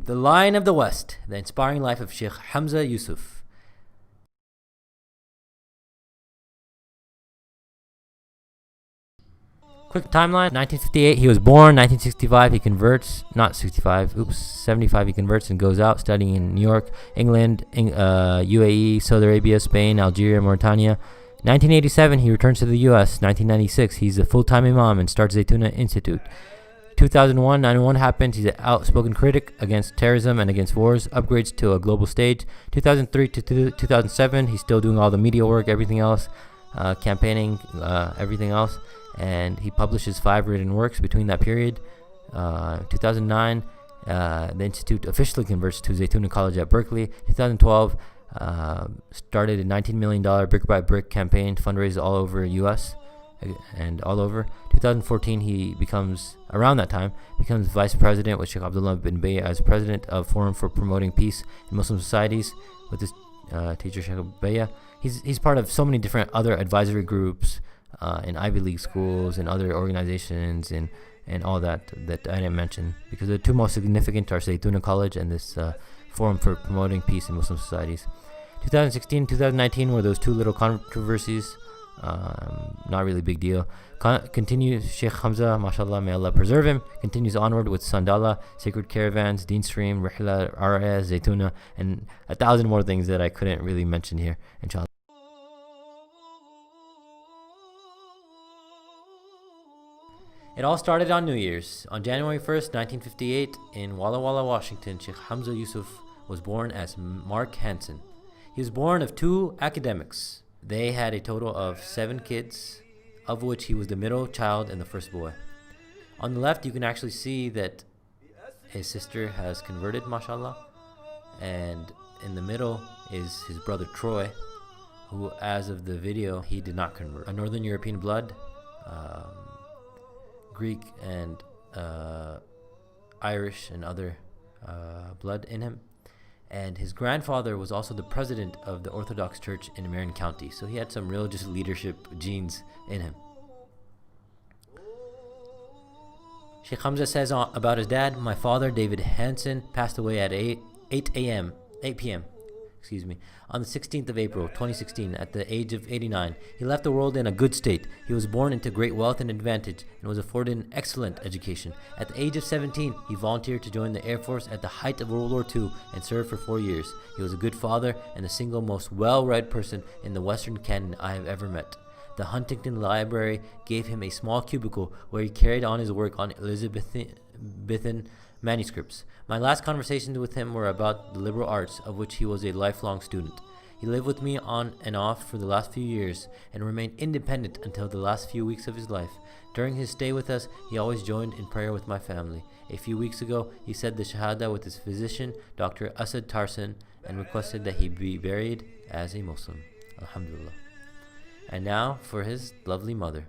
The Lion of the West, the inspiring life of Shaykh Hamza Yusuf. Quick timeline: 1958 he was born, 1965 he converts, not 65, 75 he converts and goes out studying in New York, England, UAE, Saudi Arabia, Spain, Algeria, Mauritania. 1987 he returns to the US. 1996 he's a full-time imam and starts Zaytuna Institute. 2001, 9/11 happens. He's an outspoken critic against terrorism and against wars, upgrades to a global stage. 2003 to 2007 he's still doing all the media work, everything else, campaigning, everything else. And he publishes 5 written works between that period. 2009, the institute officially converts to Zaytuna College at Berkeley. 2012, started a $19 million brick by brick campaign, fundraisers all over U.S. and all over. 2014, he becomes, around that time, becomes vice president with Sheikh Abdullah bin Bay as president of Forum for Promoting Peace in Muslim Societies with his teacher Sheikh Baya. He's part of so many different other advisory groups in Ivy League schools and other organizations and all that I didn't mention, because the two most significant are Zaytuna College and this Forum for Promoting Peace in Muslim Societies. 2016, 2019 were those two little controversies. Not really big deal. Continues Shaykh Hamza, mashallah, may Allah preserve him, continues onward with Sandala, Sacred Caravans, Deen Stream, Rihla, RS, Zaytuna, and 1,000 more things that I couldn't really mention here, inshallah. It all started on New Year's. On January 1st, 1958, in Walla Walla, Washington, Shaykh Hamza Yusuf was born as Mark Hansen. He was born of 2 academics. They had a total of 7 kids, of which he was the middle child and the first boy. On the left, you can actually see that his sister has converted, mashallah. And in the middle is his brother Troy, who, as of the video, he did not convert. A Northern European blood, Greek and Irish and other blood in him. And his grandfather was also the president of the Orthodox Church in Marion County, so he had some religious leadership genes in him. Shaykh Hamza says about his dad, my father, David Hansen, passed away at 8 p.m. on the 16th of April, 2016, at the age of 89. He left the world in a good state. He was born into great wealth and advantage and was afforded an excellent education. At the age of 17, he volunteered to join the Air Force at the height of World War II and served for 4 years. He was a good father and the single most well-read person in the Western canon I have ever met. The Huntington Library gave him a small cubicle where he carried on his work on Elizabethan manuscripts. My last conversations with him were about the liberal arts, of which he was a lifelong student. He lived with me on and off for the last few years and remained independent until the last few weeks of his life. During his stay with us, he always joined in prayer with my family. A few weeks ago, he said the Shahada with his physician, Dr. Asad Tarsan, and requested that he be buried as a Muslim. Alhamdulillah. And now for his lovely mother.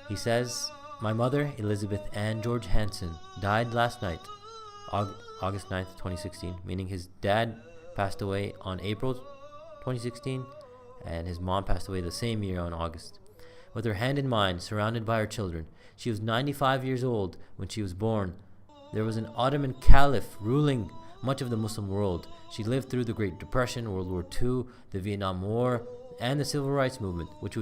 He says, my mother, Elizabeth Ann George Hansen, died last night, August 9th, 2016, meaning his dad passed away on April 2016, and his mom passed away the same year on August. With her hand in mine, surrounded by her children, she was 95 years old when she was born. There was an Ottoman caliph ruling much of the Muslim world. She lived through the Great Depression, World War II, the Vietnam War, and the Civil Rights Movement, which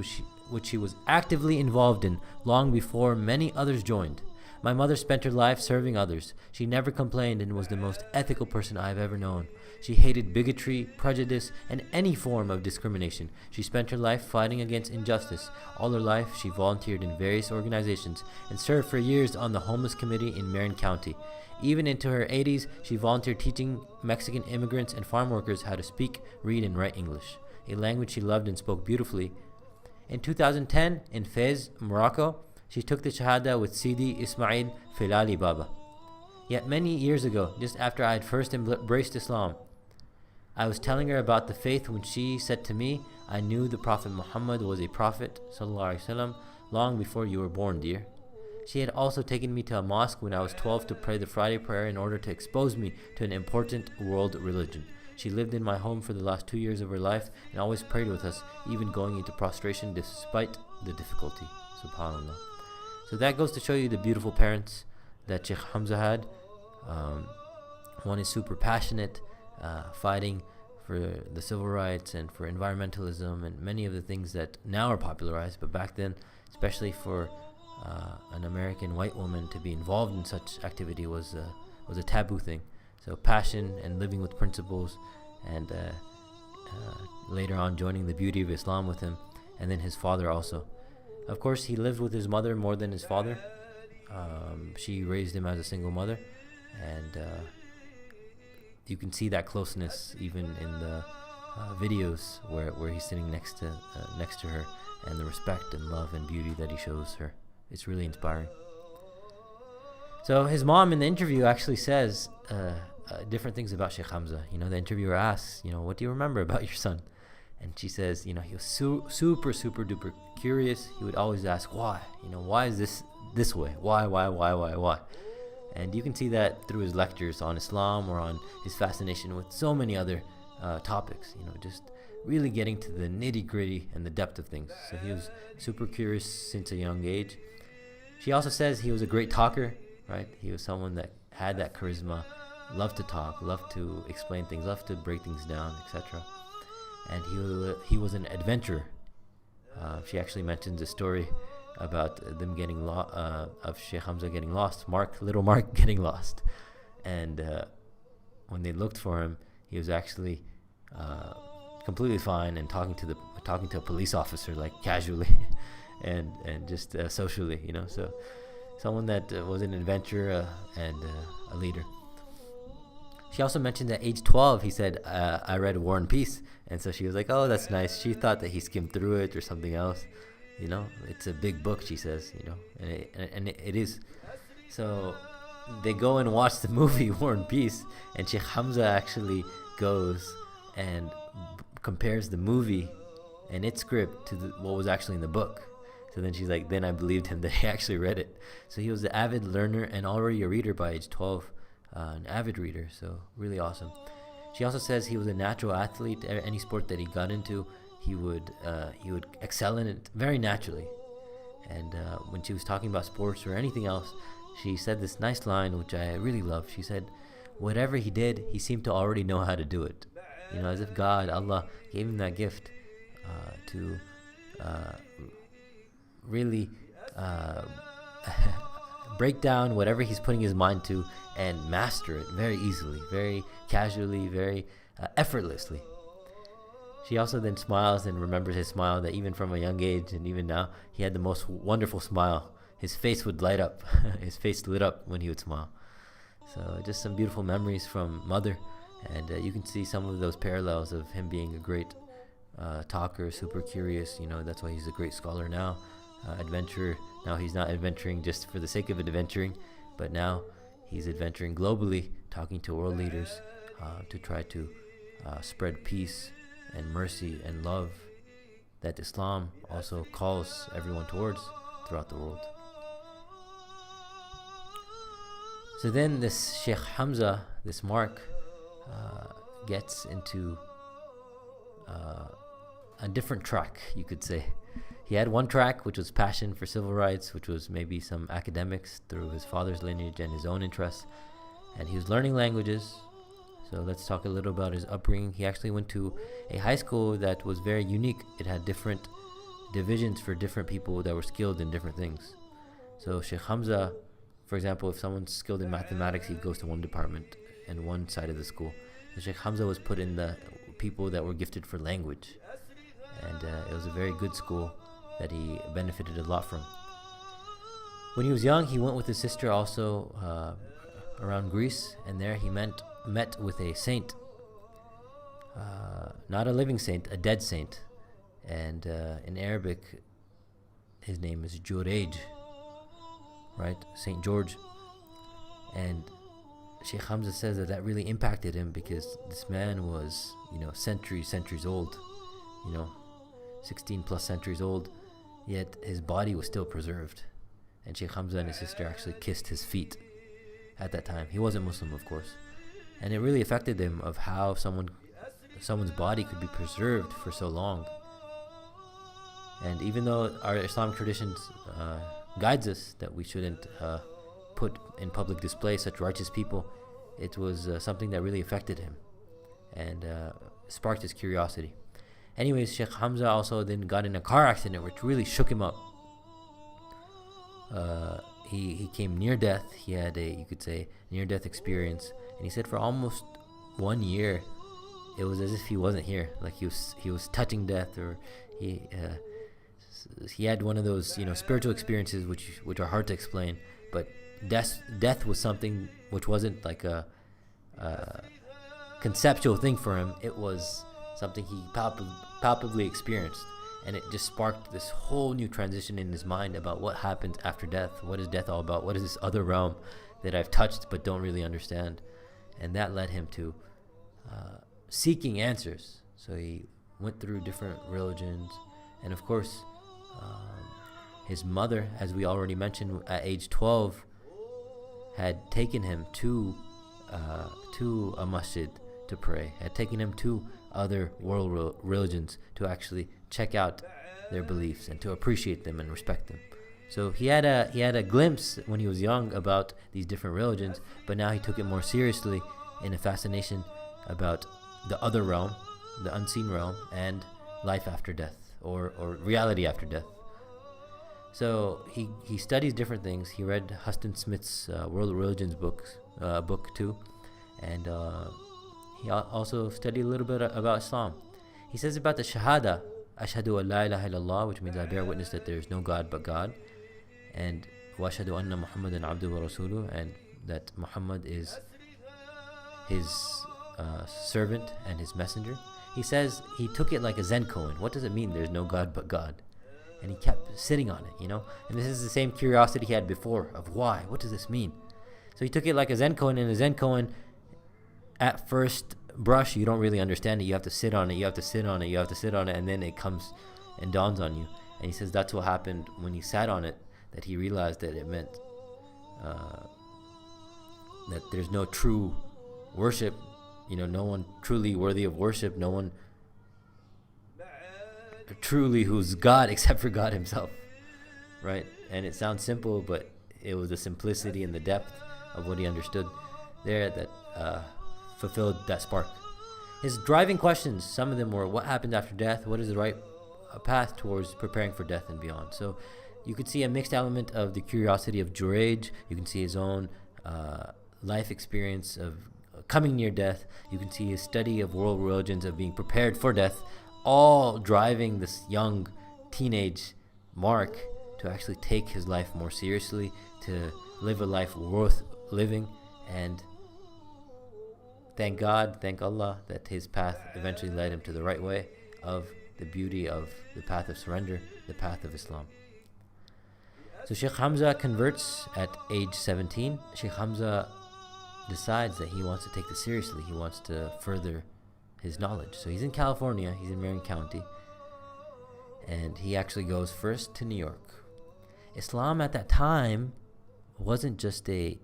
she was actively involved in long before many others joined. My mother spent her life serving others. She never complained and was the most ethical person I have ever known. She hated bigotry, prejudice, and any form of discrimination. She spent her life fighting against injustice. All her life, she volunteered in various organizations and served for years on the homeless committee in Marion County. Even into her 80s, she volunteered teaching Mexican immigrants and farm workers how to speak, read, and write English, a language she loved and spoke beautifully. In 2010, in Fez, Morocco, she took the Shahada with Sidi Ismail Filali Baba. Yet many years ago, just after I had first embraced Islam, I was telling her about the faith when she said to me, I knew the Prophet Muhammad was a prophet, sallallahu alaihi wasallam, long before you were born, dear. She had also taken me to a mosque when I was 12 to pray the Friday prayer in order to expose me to an important world religion. She lived in my home for the last 2 years of her life and always prayed with us, even going into prostration despite the difficulty. SubhanAllah. So that goes to show you the beautiful parents that Shaykh Hamza had. One is super passionate, fighting for the civil rights and for environmentalism and many of the things that now are popularized, but back then, especially for an American white woman to be involved in such activity was a taboo thing. So passion and living with principles, and later on joining the beauty of Islam with him, and then his father also. Of course, he lived with his mother more than his father. She raised him as a single mother, and you can see that closeness even in the videos where he's sitting next to her, and the respect and love and beauty that he shows her. It's really inspiring. So his mom in the interview actually says different things about Shaykh Hamza. The interviewer asks, what do you remember about your son? And she says, he was super duper curious. He would always ask, why? Why is this way? Why? And you can see that through his lectures on Islam or on his fascination with so many other topics, just really getting to the nitty-gritty and the depth of things. So he was super curious since a young age. She also says he was a great talker, right? He was someone that had that charisma, loved to talk, loved to explain things, loved to break things down, etc. And he was an adventurer. She actually mentions a story about them getting of Shaykh Hamza getting lost, little Mark getting lost, and when they looked for him, he was actually completely fine and talking to a police officer, like casually, and just socially, So someone that was an adventurer and a leader. She also mentioned at age 12, he said, I read War and Peace, and so she was like, oh, that's nice. She thought that he skimmed through it or something else. It's a big book, she says, and it is. So they go and watch the movie War and Peace, and Shaykh Hamza actually goes and compares the movie and its script to what was actually in the book. So then she's like, then I believed him that he actually read it. So he was an avid learner and already a reader by age 12, an avid reader, so really awesome. She also says he was a natural athlete. Any sport that he got into, he would excel in it very naturally. And when she was talking about sports or anything else, she said this nice line which I really love. She said, whatever he did, he seemed to already know how to do it. As if Allah gave him that gift to really break down whatever he's putting his mind to and master it very easily, very casually, very effortlessly. She also then smiles and remembers his smile, that even from a young age and even now, he had the most wonderful smile. His face would light up. His face lit up when he would smile. So just some beautiful memories from mother, and you can see some of those parallels of him being a great talker, super curious. That's why he's a great scholar now, adventurer. Now he's not adventuring just for the sake of adventuring, but now he's adventuring globally, talking to world leaders to try to spread peace and mercy and love that Islam also calls everyone towards throughout the world. So then this Shaykh Hamza, this Mark, gets into a different track, you could say. He had one track, which was passion for civil rights, which was maybe some academics through his father's lineage and his own interests. And he was learning languages. So let's talk a little about his upbringing. He actually went to a high school that was very unique. It had different divisions for different people that were skilled in different things. So Shaykh Hamza, for example, if someone's skilled in mathematics, he goes to one department and one side of the school. So Shaykh Hamza was put in the people that were gifted for language. And it was a very good school that he benefited a lot from. When he was young, he went with his sister also around Greece, and there he met with a saint, not a living saint, a dead saint. And in Arabic, his name is Jurej, right? Saint George. And Shaykh Hamza says that really impacted him, because this man was, centuries old, 16 plus centuries old, yet his body was still preserved. And Shaykh Hamza and his sister actually kissed his feet at that time. He wasn't Muslim, of course. And it really affected him of how someone's body could be preserved for so long. And even though our Islamic traditions guides us that we shouldn't put in public display such righteous people, it was something that really affected him and sparked his curiosity. Anyways, Shaykh Hamza also then got in a car accident which really shook him up. He came near death. He had a, you could say, near-death experience, and he said for almost 1 year, it was as if he wasn't here. Like he was touching death, or he had one of those spiritual experiences which are hard to explain. But death was something which wasn't like a conceptual thing for him. It was something he palpably experienced. And it just sparked this whole new transition in his mind about what happens after death. What is death all about? What is this other realm that I've touched but don't really understand? And that led him to seeking answers. So he went through different religions. And of course, his mother, as we already mentioned, at age 12, had taken him to a masjid to pray, had taken him to other world religions to actually check out their beliefs and to appreciate them and respect them. So he had a glimpse when he was young about these different religions, but now he took it more seriously in a fascination about the other realm, the unseen realm, and life after death, or reality after death. So he studies different things. He read Huston Smith's World Religions book too, and he also studied a little bit about Islam. He says about the Shahada, Ashhadu an la ilaha illallah, which means I bear witness that there is no God but God, and wa ashhadu anna Muhammadan abduhu wa rasuluh, and that Muhammad is his servant and his messenger. He says he took it like a Zen koan. What does it mean there's no God but God? And he kept sitting on it, and this is the same curiosity he had before of why, what does this mean? So he took it like a Zen koan, and a Zen koan, at first brush, you don't really understand it. You have to sit on it, you have to sit on it, you have to sit on it, and then it comes and dawns on you. And he says that's what happened when he sat on it, that he realized that it meant that there's no true worship, no one truly worthy of worship, no one truly who's God except for God himself, right? And it sounds simple, but it was the simplicity and the depth of what he understood there that fulfilled that spark. His driving questions, some of them were, what happens after death? What is the right path towards preparing for death and beyond? So you could see a mixed element of the curiosity of Juraj. You can see his own life experience of coming near death. You can see his study of world religions, of being prepared for death, all driving this young teenage Mark to actually take his life more seriously, to live a life worth living. And thank God, thank Allah, that his path eventually led him to the right way of the beauty of the path of surrender, the path of Islam. So Shaykh Hamza converts at age 17. Shaykh Hamza decides that he wants to take this seriously. He wants to further his knowledge. So he's in California, he's in Marin County, and he actually goes first to New York. Islam at that time wasn't just a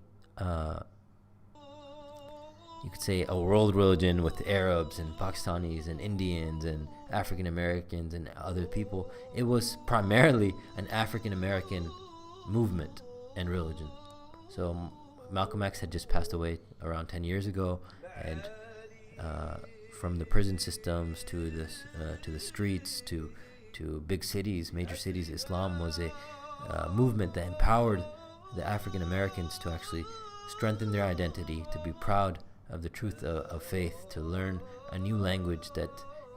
you could say a world religion with Arabs and Pakistanis and Indians and African Americans and other people. It was primarily an African American movement and religion. So Malcolm X had just passed away around 10 years ago, and from the prison systems to the streets to big cities, major cities, Islam was a movement that empowered the African Americans to actually strengthen their identity, to be proud of the truth of faith, to learn a new language that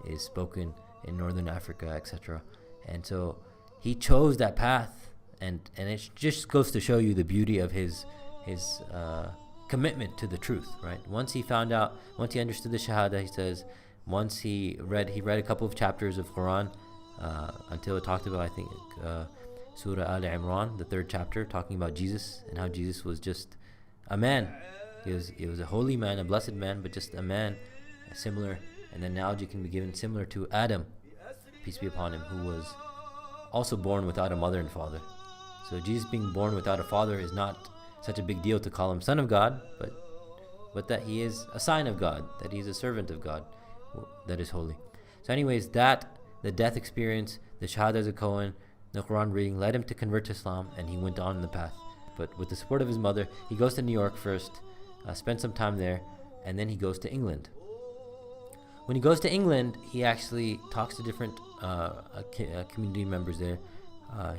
is spoken in Northern Africa, etc. And so he chose that path, and it just goes to show you the beauty of his commitment to the truth, right? Once he understood the Shahada, he says, once he read a couple of chapters of Quran until it talked about, I think, Surah Al Imran, the 3rd chapter, talking about Jesus and how Jesus was just a man. He was a holy man, a blessed man, but just a man, similar. An analogy can be given similar to Adam, peace be upon him, who was also born without a mother and father. So Jesus being born without a father is not such a big deal to call him son of God, but that he is a sign of God, that he's a servant of God that is holy. So anyways, the death experience, the Shahada as a Kohen, the Quran reading led him to convert to Islam, and he went on in the path. But with the support of his mother, he goes to New York first, spends some time there, and then he goes to England. When he goes to England, he actually talks to different community members there.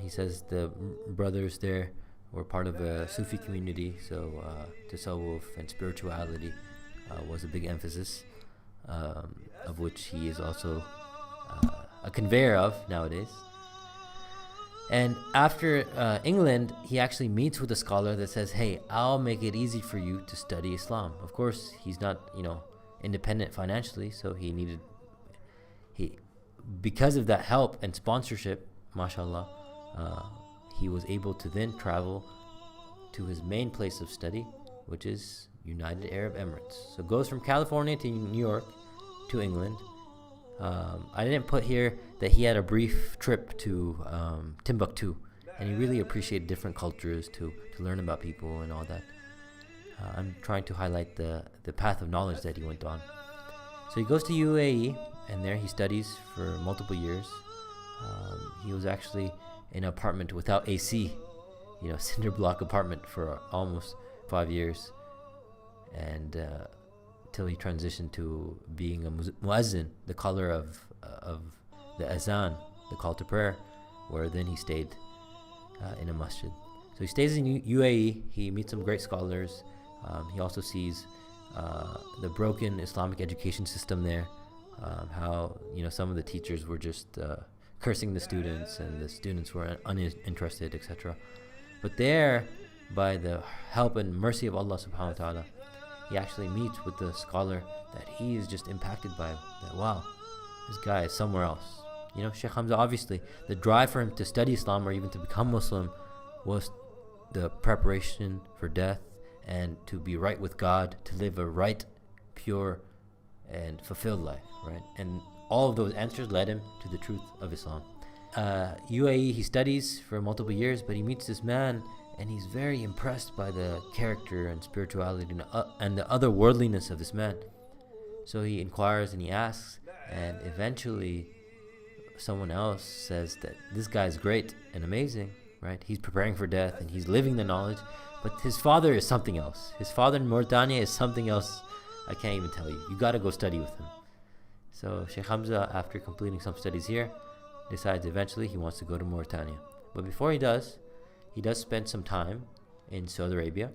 He says the brothers there were part of a Sufi community, so tasawwuf and spirituality was a big emphasis, of which he is also a conveyor of nowadays. And after England, he actually meets with a scholar that says, hey, I'll make it easy for you to study Islam. Of course, he's not, independent financially, so because of that help and sponsorship, mashallah, he was able to then travel to his main place of study, which is United Arab Emirates. So goes from California to New York to England. I didn't put here that he had a brief trip to Timbuktu, and he really appreciated different cultures to learn about people and all that. I'm trying to highlight the path of knowledge that he went on. So he goes to UAE, and there he studies for multiple years. He was actually in an apartment without AC, cinder block apartment for almost 5 years, and till he transitioned to being a muazzin, the caller of the azan, the call to prayer, where then he stayed in a masjid. So he stays in UAE. He meets some great scholars. He also sees the broken Islamic education system there, how some of the teachers were just cursing the students, and the students were uninterested, etc. But there, by the help and mercy of Allah subhanahu wa ta'ala, he actually meets with the scholar that he is just impacted by, that wow, this guy is somewhere else. Shaykh Hamza, obviously, the drive for him to study Islam or even to become Muslim was the preparation for death and to be right with God, to live a right, pure, and fulfilled life, right? And all of those answers led him to the truth of Islam. UAE, he studies for multiple years, but he meets this man, and he's very impressed by the character and spirituality and the otherworldliness of this man. So he inquires and he asks, and eventually someone else says that this guy is great and amazing, right? He's preparing for death and he's living the knowledge, but his father is something else. His father in Mauritania is something else I can't even tell you. You got to go study with him. So Shaykh Hamza, after completing some studies here, decides eventually he wants to go to Mauritania. But before he does spend some time in Saudi Arabia,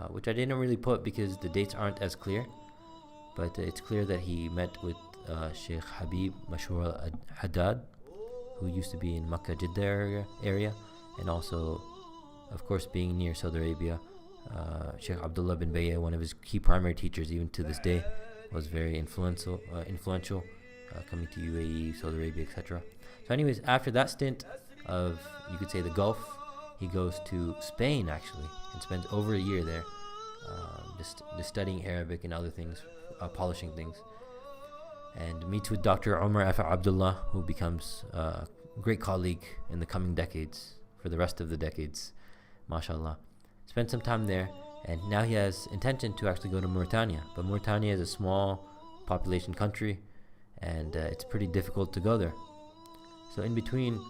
which I didn't really put because the dates aren't as clear, but it's clear that he met with Sheikh Habib Mashhur al-Haddad, who used to be in Makkah, Jeddah area, and also, of course, being near Saudi Arabia, Sheikh Abdullah bin Bayya, one of his key primary teachers even to this day, was very influential coming to UAE, Saudi Arabia, etc. So anyways, after that stint of, you could say, the Gulf, he goes to Spain actually and spends over a year there, just studying Arabic and other things, polishing things, and meets with Dr. Umar Afa Abdullah, who becomes a great colleague in the coming decades, for the rest of the decades, mashallah. Spent some time there, and now he has intention to actually go to Mauritania, but Mauritania is a small population country, and it's pretty difficult to go there. So in between,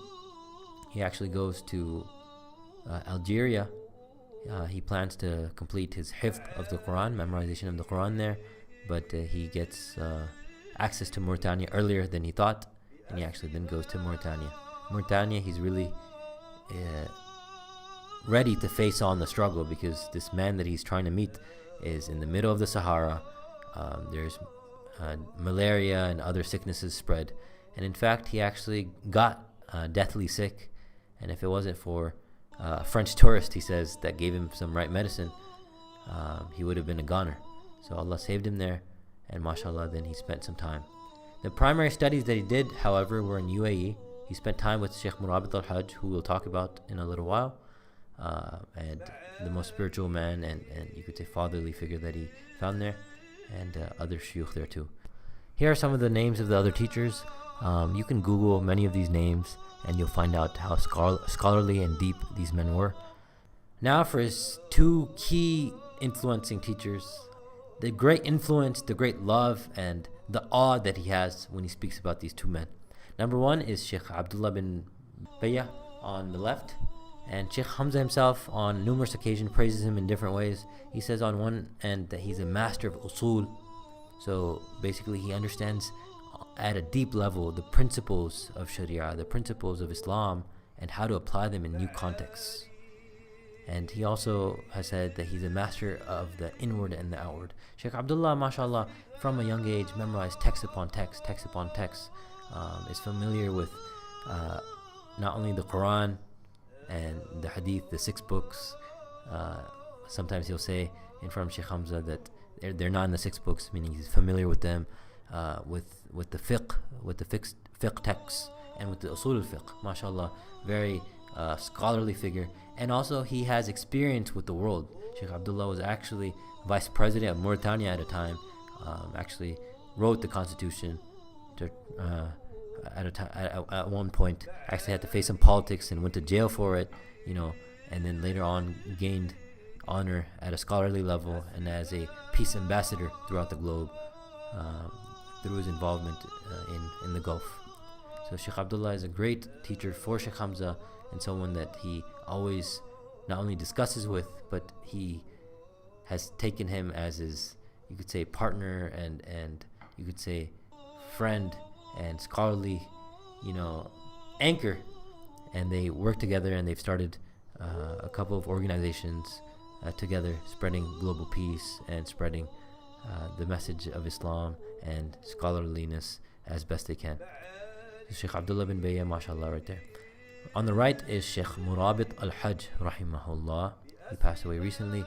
he actually goes to Algeria. He plans to complete his hifz of the Quran, memorization of the Quran there, but he gets access to Mauritania earlier than he thought, and he actually then goes to Mauritania. Mauritania, he's really ready to face on the struggle, because this man that he's trying to meet is in the middle of the Sahara. There's malaria and other sicknesses spread, and in fact he actually got deathly sick, and if it wasn't for a French tourist, he says, that gave him some right medicine, he would have been a goner. So Allah saved him there, and mashallah, then he spent some time. The primary studies that he did, however, were in UAE. He spent time with Sheikh Murabit al-Hajj, who we'll talk about in a little while, and the most spiritual man and you could say fatherly figure that he found there, and other shuyukh there too. Here are some of the names of the other teachers. You can Google many of these names and you'll find out how scholarly and deep these men were. Now for his two key influencing teachers, the great influence, the great love, and the awe that he has when he speaks about these two men. Number one is Sheikh Abdullah bin Bayya on the left, And Shaykh Hamza himself on numerous occasions praises him in different ways. He says on one end that he's a master of usul. So basically he understands at a deep level the principles of Sharia, the principles of Islam, and how to apply them in new contexts. And he also has said that he's a master of the inward and the outward. Shaykh Abdullah, mashallah, from a young age memorized text upon text, text upon text, is familiar with not only the Quran and the Hadith, the 6 books. Sometimes he'll say in front of Shaykh Hamza that they're not in the 6 books, meaning he's familiar with them, with the fiqh, with the fiqh texts, and with the usul al-fiqh. Mashallah, very scholarly figure. And also he has experience with the world. Shaykh Abdullah was actually vice president of Mauritania at a time, actually wrote the constitution to, at one point, actually had to face some politics and went to jail for it, and then later on gained honor at a scholarly level and as a peace ambassador throughout the globe through his involvement in the Gulf. So Shaykh Abdullah is a great teacher for Shaykh Hamza, and someone that he always not only discusses with, but he has taken him as his, you could say, partner and you could say friend and scholarly, anchor. And they work together, and they've started a couple of organizations together, spreading global peace and spreading the message of Islam and scholarliness as best they can. So Shaykh Abdullah bin Bayya, mashallah, right there. On the right is Shaykh Murabit al-Hajj, rahimahullah. He passed away recently.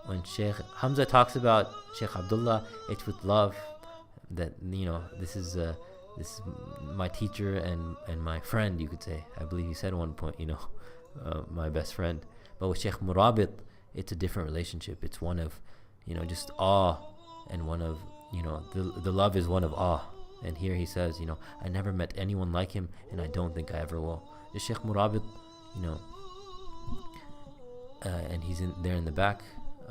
When Shaykh Hamza talks about Shaykh Abdullah, it's with love that, this is my teacher and my friend, you could say. I believe he said at one point, my best friend. But with Shaykh Murabit, it's a different relationship. It's one of, just awe, and one of, the love is one of awe. And here he says, I never met anyone like him, and I don't think I ever will. The Shaykh Murabit, and he's there in the back,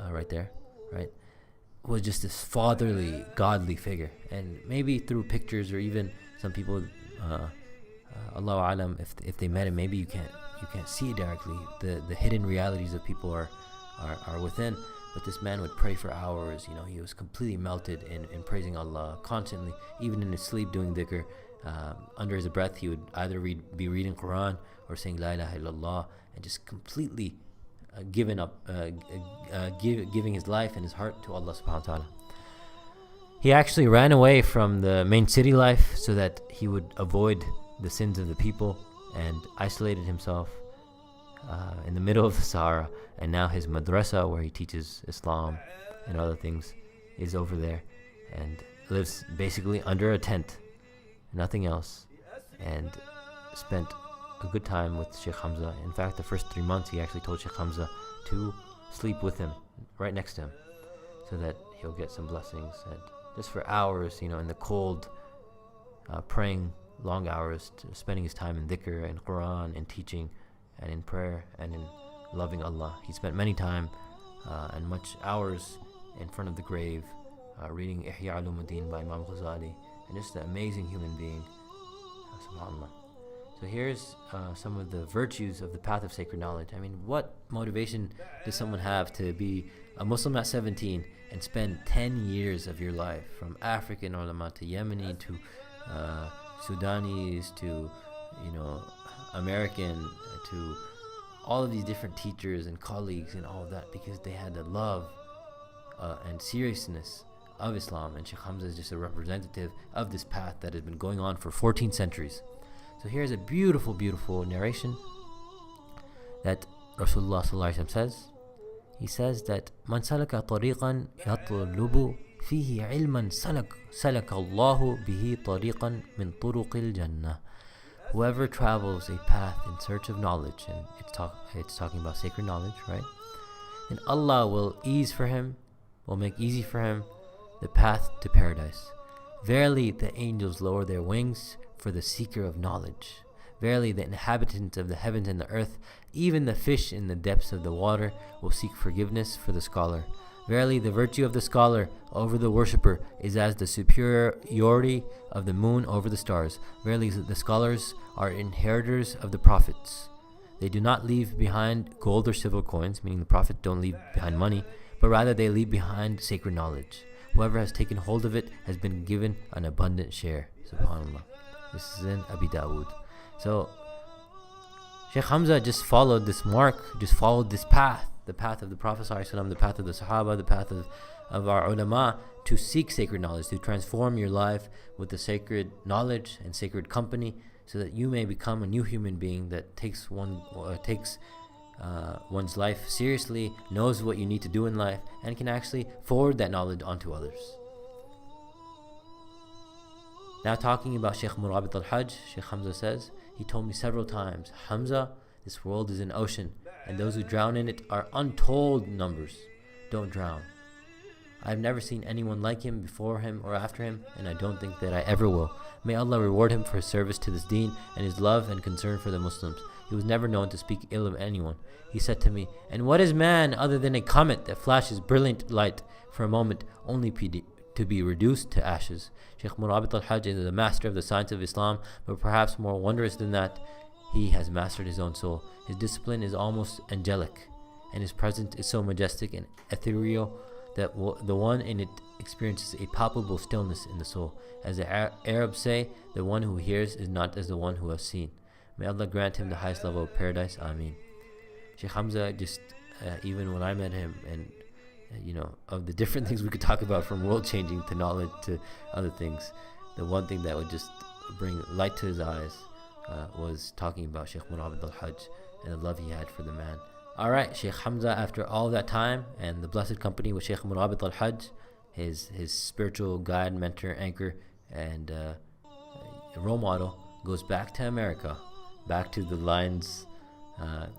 right there, right, was just this fatherly, godly figure. And maybe through pictures, or even some people, Allahu Alam, if they met him, maybe you can't see it directly. The hidden realities of people are within. But this man would pray for hours. He was completely melted in praising Allah constantly, even in his sleep doing dhikr. Under his breath, he would either be reading Quran or saying La ilaha illallah, and just completely giving his life and his heart to Allah subhanahu wa ta'ala. He actually ran away from the main city life so that he would avoid the sins of the people, and isolated himself in the middle of the Sahara. And now his madrasa, where he teaches Islam and other things, is over there, and lives basically under a tent, nothing else, and spent a good time with Shaykh Hamza. In fact, the first 3 months he actually told Shaykh Hamza to sleep with him, right next to him, so that he'll get some blessings. And just for hours, in the cold, praying long hours, spending his time in dhikr and Quran and teaching and in prayer and in loving Allah. He spent many time and much hours in front of the grave, reading Ihya Ulumuddin by Imam Ghazali, and just an amazing human being, subhanAllah. So here's some of the virtues of the path of sacred knowledge. I mean, what motivation does someone have to be a Muslim at 17 and spend 10 years of your life, from African ulama to Yemeni to Sudanese to, American, to all of these different teachers and colleagues and all of that, because they had the love and seriousness of Islam. And Shaykh Hamza is just a representative of this path that has been going on for 14 centuries. So here's a beautiful, beautiful narration that Rasulullah sallallahu alaihi wasallam says. He says that Man salaka tariqan yatlubu fihi ilman salaka Allahu bihi tariqan min turuqil jannah. Whoever travels a path in search of knowledge, and it's talking about sacred knowledge, right? Then Allah will make easy for him the path to paradise. Verily, the angels lower their wings for the seeker of knowledge. Verily, the inhabitants of the heavens and the earth, even the fish in the depths of the water, will seek forgiveness for the scholar. Verily, the virtue of the scholar over the worshipper is as the superiority of the moon over the stars. Verily, the scholars are inheritors of the prophets. They do not leave behind gold or silver coins, meaning the prophet don't leave behind money, but rather they leave behind sacred knowledge. Whoever has taken hold of it has been given an abundant share. Subhanallah. This is in Abi Dawood. So, Shaykh Hamza just followed this mark, just followed this path, the path of the Prophet ﷺ, the path of the Sahaba, the path of our ulama, to seek sacred knowledge, to transform your life with the sacred knowledge and sacred company, so that you may become a new human being that takes one's life seriously, knows what you need to do in life, and can actually forward that knowledge onto others. Now talking about Shaykh Murabit al-Hajj, Shaykh Hamza says, he told me several times, Hamza, this world is an ocean, and those who drown in it are untold numbers. Don't drown. I have never seen anyone like him before him or after him, and I don't think that I ever will. May Allah reward him for his service to this deen and his love and concern for the Muslims. He was never known to speak ill of anyone. He said to me, and what is man other than a comet that flashes brilliant light for a moment, only to be reduced to ashes? Shaykh Murabit al-Hajj is the master of the science of Islam, but perhaps more wondrous than that, he has mastered his own soul. His discipline is almost angelic, and his presence is so majestic and ethereal that the one in it experiences a palpable stillness in the soul. As the Arabs say, the one who hears is not as the one who has seen. May Allah grant him the highest level of paradise. Ameen. Shaykh Hamza, just even when I met him, and of the different things we could talk about, from world changing to knowledge to other things, the one thing that would just bring light to his eyes was talking about Shaykh Murabit al-Hajj and the love he had for the man. Alright, Shaykh Hamza, after all that time and the blessed company with Shaykh Murabit al-Hajj, his spiritual guide, mentor, anchor, and role model, goes back to America, back to the lions,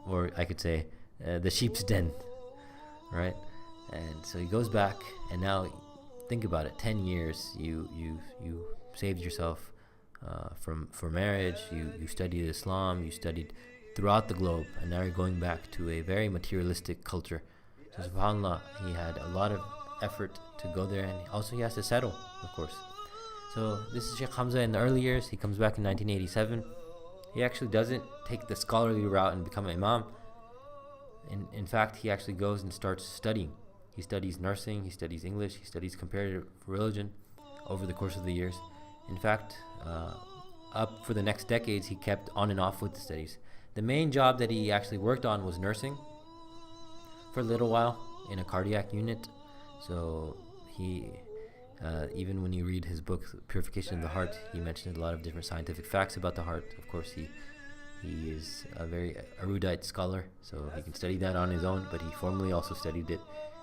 or I could say the sheep's den, right? And so he goes back, and now think about it, 10 years, you saved yourself for marriage, you studied Islam, you studied throughout the globe, and now you're going back to a very materialistic culture. So subhanAllah, he had a lot of effort to go there, and also he has to settle, of course. So this is Shaykh Hamza in the early years. He comes back in 1987. He actually doesn't take the scholarly route and become an imam. In fact, he actually goes and starts studying. He studies nursing, he studies English, he studies comparative religion over the course of the years. In fact, up for the next decades, he kept on and off with the studies. The main job that he actually worked on was nursing for a little while in a cardiac unit. So he, even when you read his book, Purification of the Heart, he mentioned a lot of different scientific facts about the heart. Of course, he is a very erudite scholar, so he can study that on his own, but he formally also studied it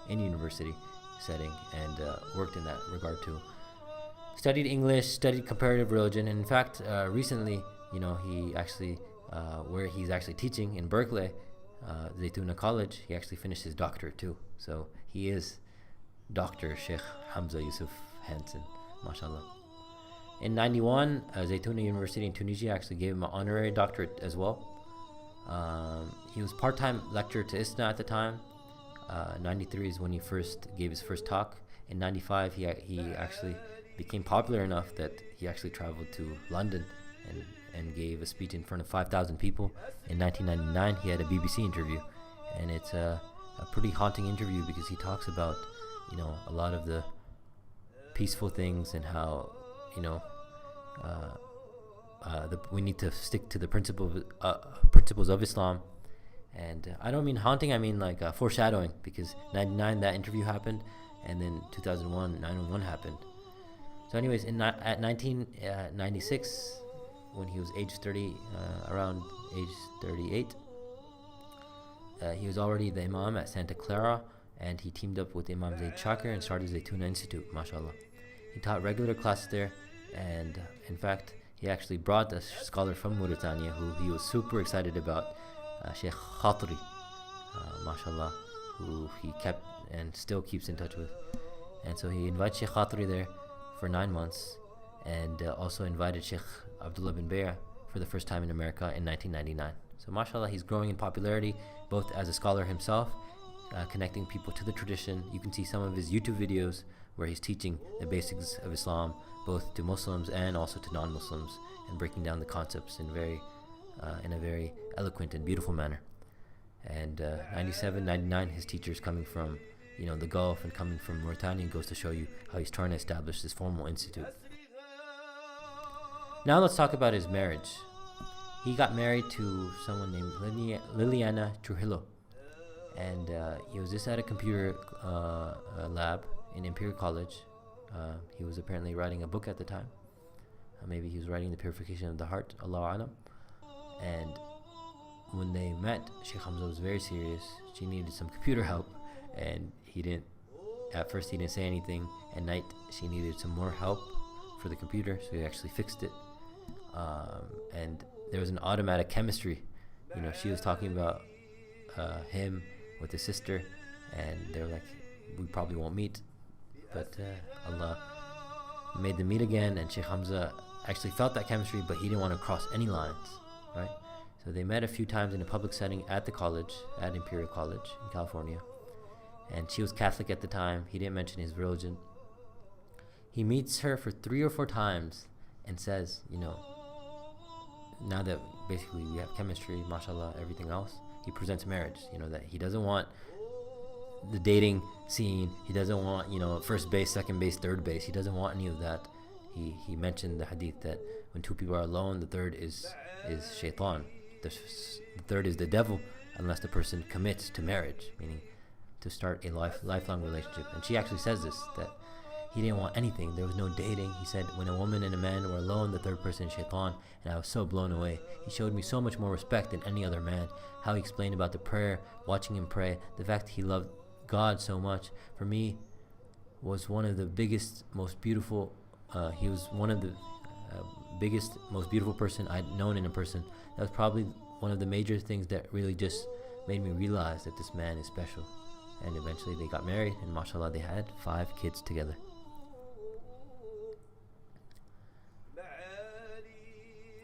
in university setting and worked in that regard too. Studied English, studied comparative religion, and in fact, recently, he actually, where he's actually teaching in Berkeley, Zaytuna College, he actually finished his doctorate too. So he is Dr. Shaykh Hamza Yusuf Hansen, mashallah. In 91, Zaytuna University in Tunisia actually gave him an honorary doctorate as well. He was part-time lecturer to ISNA at the time. 93 is when he first gave his first talk. In 95, he actually became popular enough that he actually traveled to London and gave a speech in front of 5,000 people. In 1999, he had a BBC interview, and it's a pretty haunting interview because he talks about a lot of the peaceful things and how we need to stick to the principles of Islam. And I don't mean haunting, I mean like foreshadowing, because 99 that interview happened, and then 2001 9/11 happened. So anyways, at 1996, when he was around age 38, he was already the imam at Santa Clara, and he teamed up with Imam Zaid Shakir and started Zaytuna Institute, mashallah. He taught regular classes there, and in fact, he actually brought a scholar from Mauritania who he was super excited about, Sheikh Khatri, mashallah, who he kept and still keeps in touch with. And so he invited Sheikh Khatri there for 9 months, and also invited Sheikh Abdullah bin Bayah for the first time in America in 1999. So mashallah, he's growing in popularity both as a scholar himself, connecting people to the tradition. You can see some of his YouTube videos where he's teaching the basics of Islam, both to Muslims and also to non-Muslims, and breaking down the concepts in a very eloquent and beautiful manner. And 97, 99, his teachers coming from the Gulf and coming from Mauritania goes to show you how he's trying to establish this formal institute. Now let's talk about his marriage. He got married to someone named Liliana Trujillo, and he was just at a computer lab in Imperial College. He was apparently writing a book at the time. Maybe he was writing The Purification of the Heart, Allahu Alam. And when they met, Shaykh Hamza was very serious. She needed some computer help, and at first he didn't say anything. At night, she needed some more help for the computer, so he actually fixed it. And there was an automatic chemistry. She was talking about him with his sister, and they were like, we probably won't meet, but Allah made them meet again, and Shaykh Hamza actually felt that chemistry, but he didn't want to cross any lines, right? So they met a few times in a public setting at the college, at Imperial College in California, and she was Catholic at the time. He didn't mention his religion. He meets her for 3 or 4 times and says, now that basically we have chemistry, mashallah, everything else, he presents marriage, that he doesn't want the dating scene. He doesn't want, first base, second base, third base. He doesn't want any of that. He mentioned the hadith that when 2 people are alone, the third is shaitan. The third is the devil, unless the person commits to marriage, meaning to start a lifelong relationship. And she actually says this, that he didn't want anything. There was no dating. He said, when a woman and a man were alone, the third person is shaitan. And I was so blown away. He showed me so much more respect than any other man. How he explained about the prayer, watching him pray, the fact that he loved God so much, for me, was one of the biggest, most beautiful. He was one of the biggest, most beautiful person I'd known in a person. That was probably one of the major things that really just made me realize that this man is special. And eventually they got married, and mashallah, they had 5 kids together.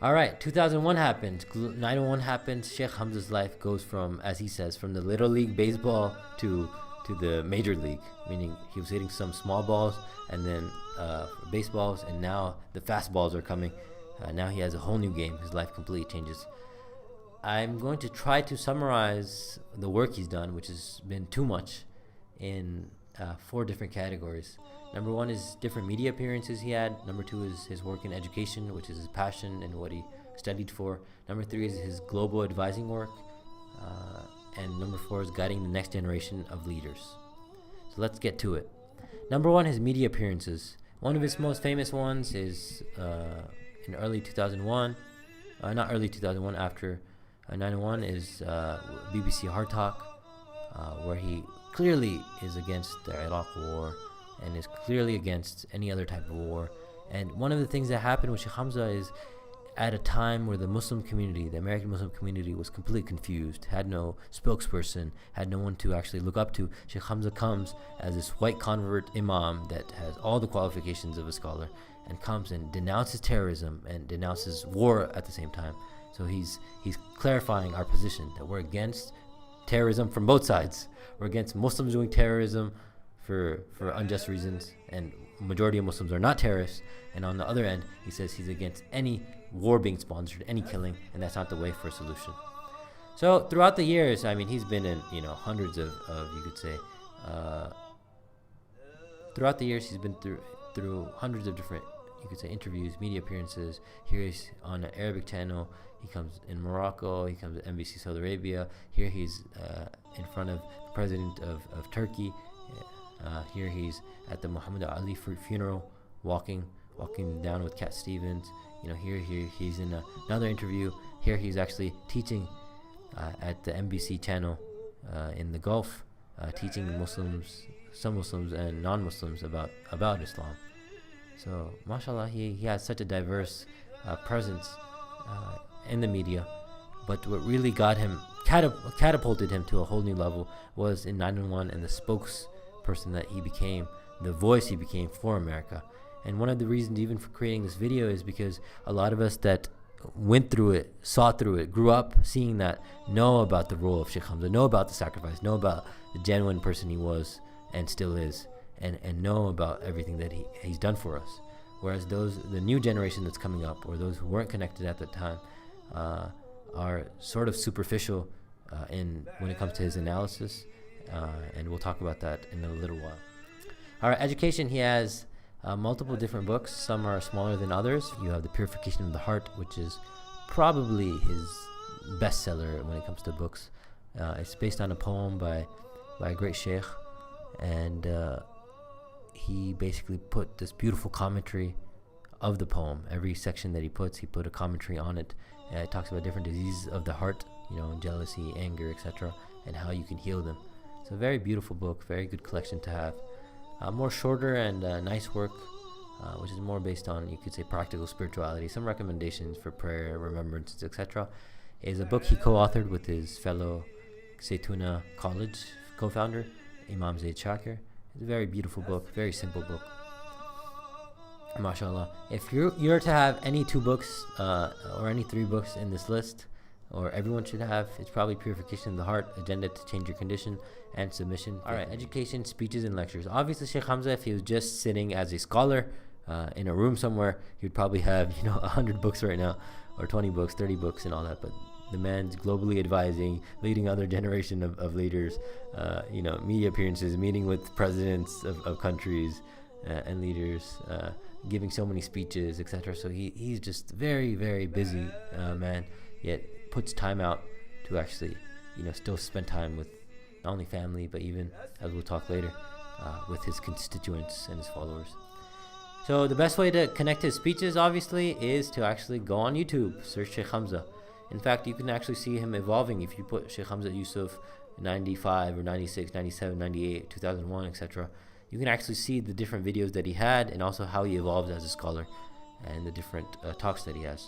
Alright, 2001 happens, 9/11 happens. Shaykh Hamza's life goes from, as he says, from the little league baseball to the major league, meaning he was hitting some small balls and then baseballs, and now the fastballs are coming. Now he has a whole new game. His life completely changes. I'm going to try to summarize the work he's done, which has been too much, in 4 different categories. Number 1 is different media appearances he had. Number 2 is his work in education, which is his passion and what he studied for. Number 3 is his global advising work. And number 4 is guiding the next generation of leaders. So let's get to it. Number 1, his media appearances. One of his most famous ones is in early 2001. Not early 2001, after 9/11, is BBC Hard Talk, where he clearly is against the Iraq war and is clearly against any other type of war. And one of the things that happened with Shaykh Hamza is, at a time where the Muslim community, the American Muslim community, was completely confused, had no spokesperson, had no one to actually look up to, Shaykh Hamza comes as this white convert imam that has all the qualifications of a scholar, and comes and denounces terrorism and denounces war at the same time. So he's clarifying our position, that we're against terrorism from both sides. We're against Muslims doing terrorism for unjust reasons, and majority of Muslims are not terrorists. And on the other end, he says he's against any war being sponsored, any killing, and that's not the way for a solution. So throughout the years, he's been in hundreds of you could say, throughout the years he's been through hundreds of different, you could say, interviews, media appearances. Here he's on an Arabic channel. He comes in Morocco. He comes to NBC Saudi Arabia. Here he's in front of the president of Turkey. Here he's at the Muhammad Ali funeral, walking down with Cat Stevens. Here he's in another interview. Here he's actually teaching at the NBC channel in the Gulf, teaching Muslims, some Muslims and non-Muslims about Islam. So, mashallah, he has such a diverse presence in the media. But what really got him, catapulted him to a whole new level, was in 9/11 and the spokesperson that he became, the voice he became for America. And one of the reasons even for creating this video is because a lot of us that went through it, saw through it, grew up seeing that, know about the role of Shaykh Hamza, know about the sacrifice, know about the genuine person he was and still is, and know about everything that he's done for us. Whereas the new generation that's coming up, or those who weren't connected at that time, are sort of superficial when it comes to his analysis, and we'll talk about that in a little while. All right, education. He has multiple different books. Some are smaller than others. You have The Purification of the Heart, which is probably his bestseller when it comes to books. It's based on a poem by a great sheikh, and he basically put this beautiful commentary of the poem. Every section that he put a commentary on it. It talks about different diseases of the heart, jealousy, anger, etc., and how you can heal them. It's a very beautiful book, very good collection to have. More shorter and nice work, which is more based on, you could say, practical spirituality, some recommendations for prayer, remembrances, etc., is a book he co-authored with his fellow Zaytuna College co-founder, Imam Zaid Shakir. It's a very beautiful book, very simple book. MashaAllah. If you're to have any 2 books or any 3 books in this list, or everyone should have, it's probably Purification of the Heart, Agenda to Change Your Condition, and Submission. All right, education, speeches, and lectures. Obviously, Shaykh Hamza, if he was just sitting as a scholar in a room somewhere, he would probably have 100 books right now, or 20 books, 30 books, and all that. But the man's globally advising, leading other generation of leaders, media appearances, meeting with presidents of countries and leaders, giving so many speeches, etc. So he's just very, very busy man, yet puts time out to actually, still spend time with not only family, but even, as we'll talk later, with his constituents and his followers. So the best way to connect his speeches, obviously, is to actually go on YouTube, search Shaykh Hamza. In fact, you can actually see him evolving. If you put Shaykh Hamza Yusuf 95 or 96, 97, 98, 2001, etc., you can actually see the different videos that he had, and also how he evolved as a scholar, and the different talks that he has.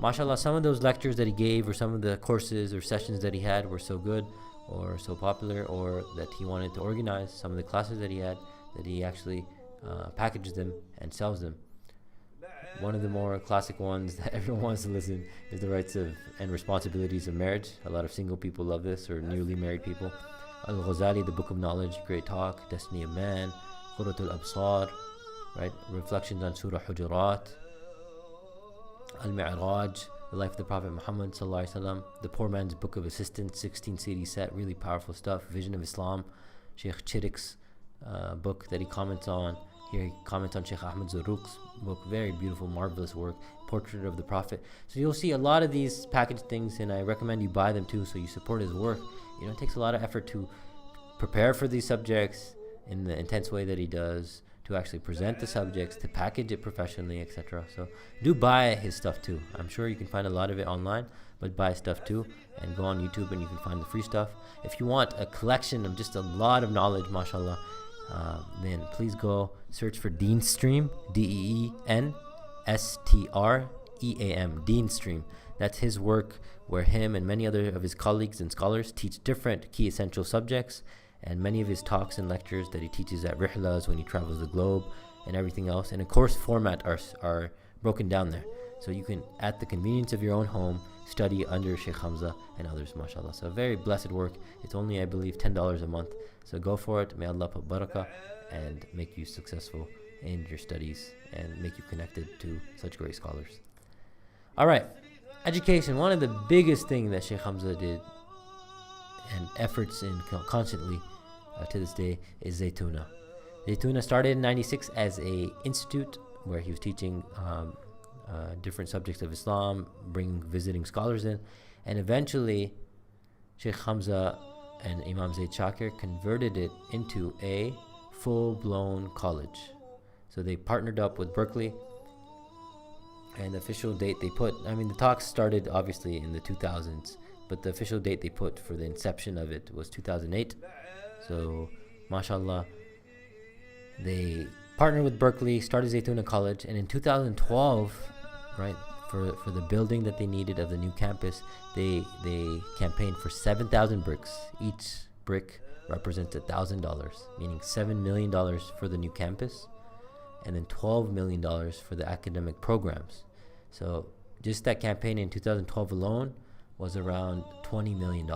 MashaAllah, some of those lectures that he gave, or some of the courses or sessions that he had, were so good or so popular, or that he wanted to organize. Some of the classes that he had, that he actually packages them and sells them. One of the more classic ones that everyone wants to listen is the rights and responsibilities of marriage. A lot of single people love this, or newly married people. Al-Ghazali, the Book of Knowledge, great talk. Destiny of Man, Qurratul Absar, right? Reflections on Surah Hujurat. Al-Mi'raj, the life of the Prophet Muhammad sallallahu alaihi wasallam. The Poor Man's Book of Assistance, 16 CD set, really powerful stuff. Vision of Islam, Sheikh Chirik's book that he comments on. Here he comments on Shaykh Ahmad Zarruq's book, very beautiful, marvelous work, Portrait of the Prophet. So you'll see a lot of these packaged things, and I recommend you buy them too, so you support his work. It takes a lot of effort to prepare for these subjects in the intense way that he does, to actually present the subjects, to package it professionally, etc. So do buy his stuff too. I'm sure you can find a lot of it online, but buy stuff too, and go on YouTube and you can find the free stuff. If you want a collection of just a lot of knowledge, mashallah, then please go search for Deen Stream, DEENSTREAM, Deen Stream. That's his work, where him and many other of his colleagues and scholars teach different key essential subjects, and many of his talks and lectures that he teaches at Rihlas when he travels the globe, and everything else, and a course format are broken down there. So you can, at the convenience of your own home, study under Shaykh Hamza and others, mashallah. So very blessed work. It's only, I believe, $10 a month. So go for it. May Allah put barakah and make you successful in your studies, and make you connected to such great scholars. All right, education. One of the biggest things that Shaykh Hamza did, and efforts in constantly to this day, is Zaytuna. Zaytuna started in 96 as a institute where he was teaching different subjects of Islam, bringing visiting scholars in, and eventually Shaykh Hamza and Imam Zaid Shakir converted it into a full-blown college. So they partnered up with Berkeley, and the official date they put, the talks started obviously in the 2000s, but the official date they put for the inception of it was 2008. So mashallah, they partnered with Berkeley, started Zaytuna College, and in 2012, right, for the building that they needed of the new campus, they campaigned for 7,000 bricks. Each brick represents $1,000, meaning $7 million for the new campus, and then $12 million for the academic programs. So just that campaign in 2012 alone was around $20 million,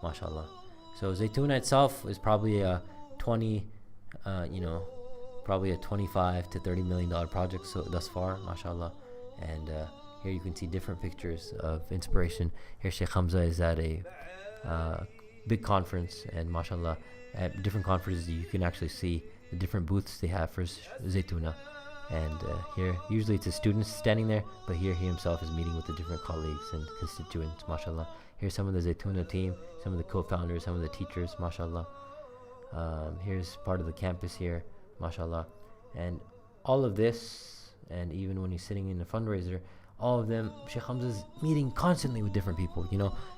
mashallah. So Zaytuna itself is probably a probably a 25 to $30 million project so thus far, mashallah. And here you can see different pictures of inspiration. Here Shaykh Hamza is at a big conference, and mashallah, at different conferences you can actually see the different booths they have for Zaytuna. And here usually it's his students standing there, but here he himself is meeting with the different colleagues and constituents, mashallah. Here's some of the Zaytuna team, some of the co-founders, some of the teachers, mashallah. Here's part of the campus here, mashallah. And all of this, and even when he's sitting in a fundraiser, all of them, Shaykh Hamza's meeting constantly with different people,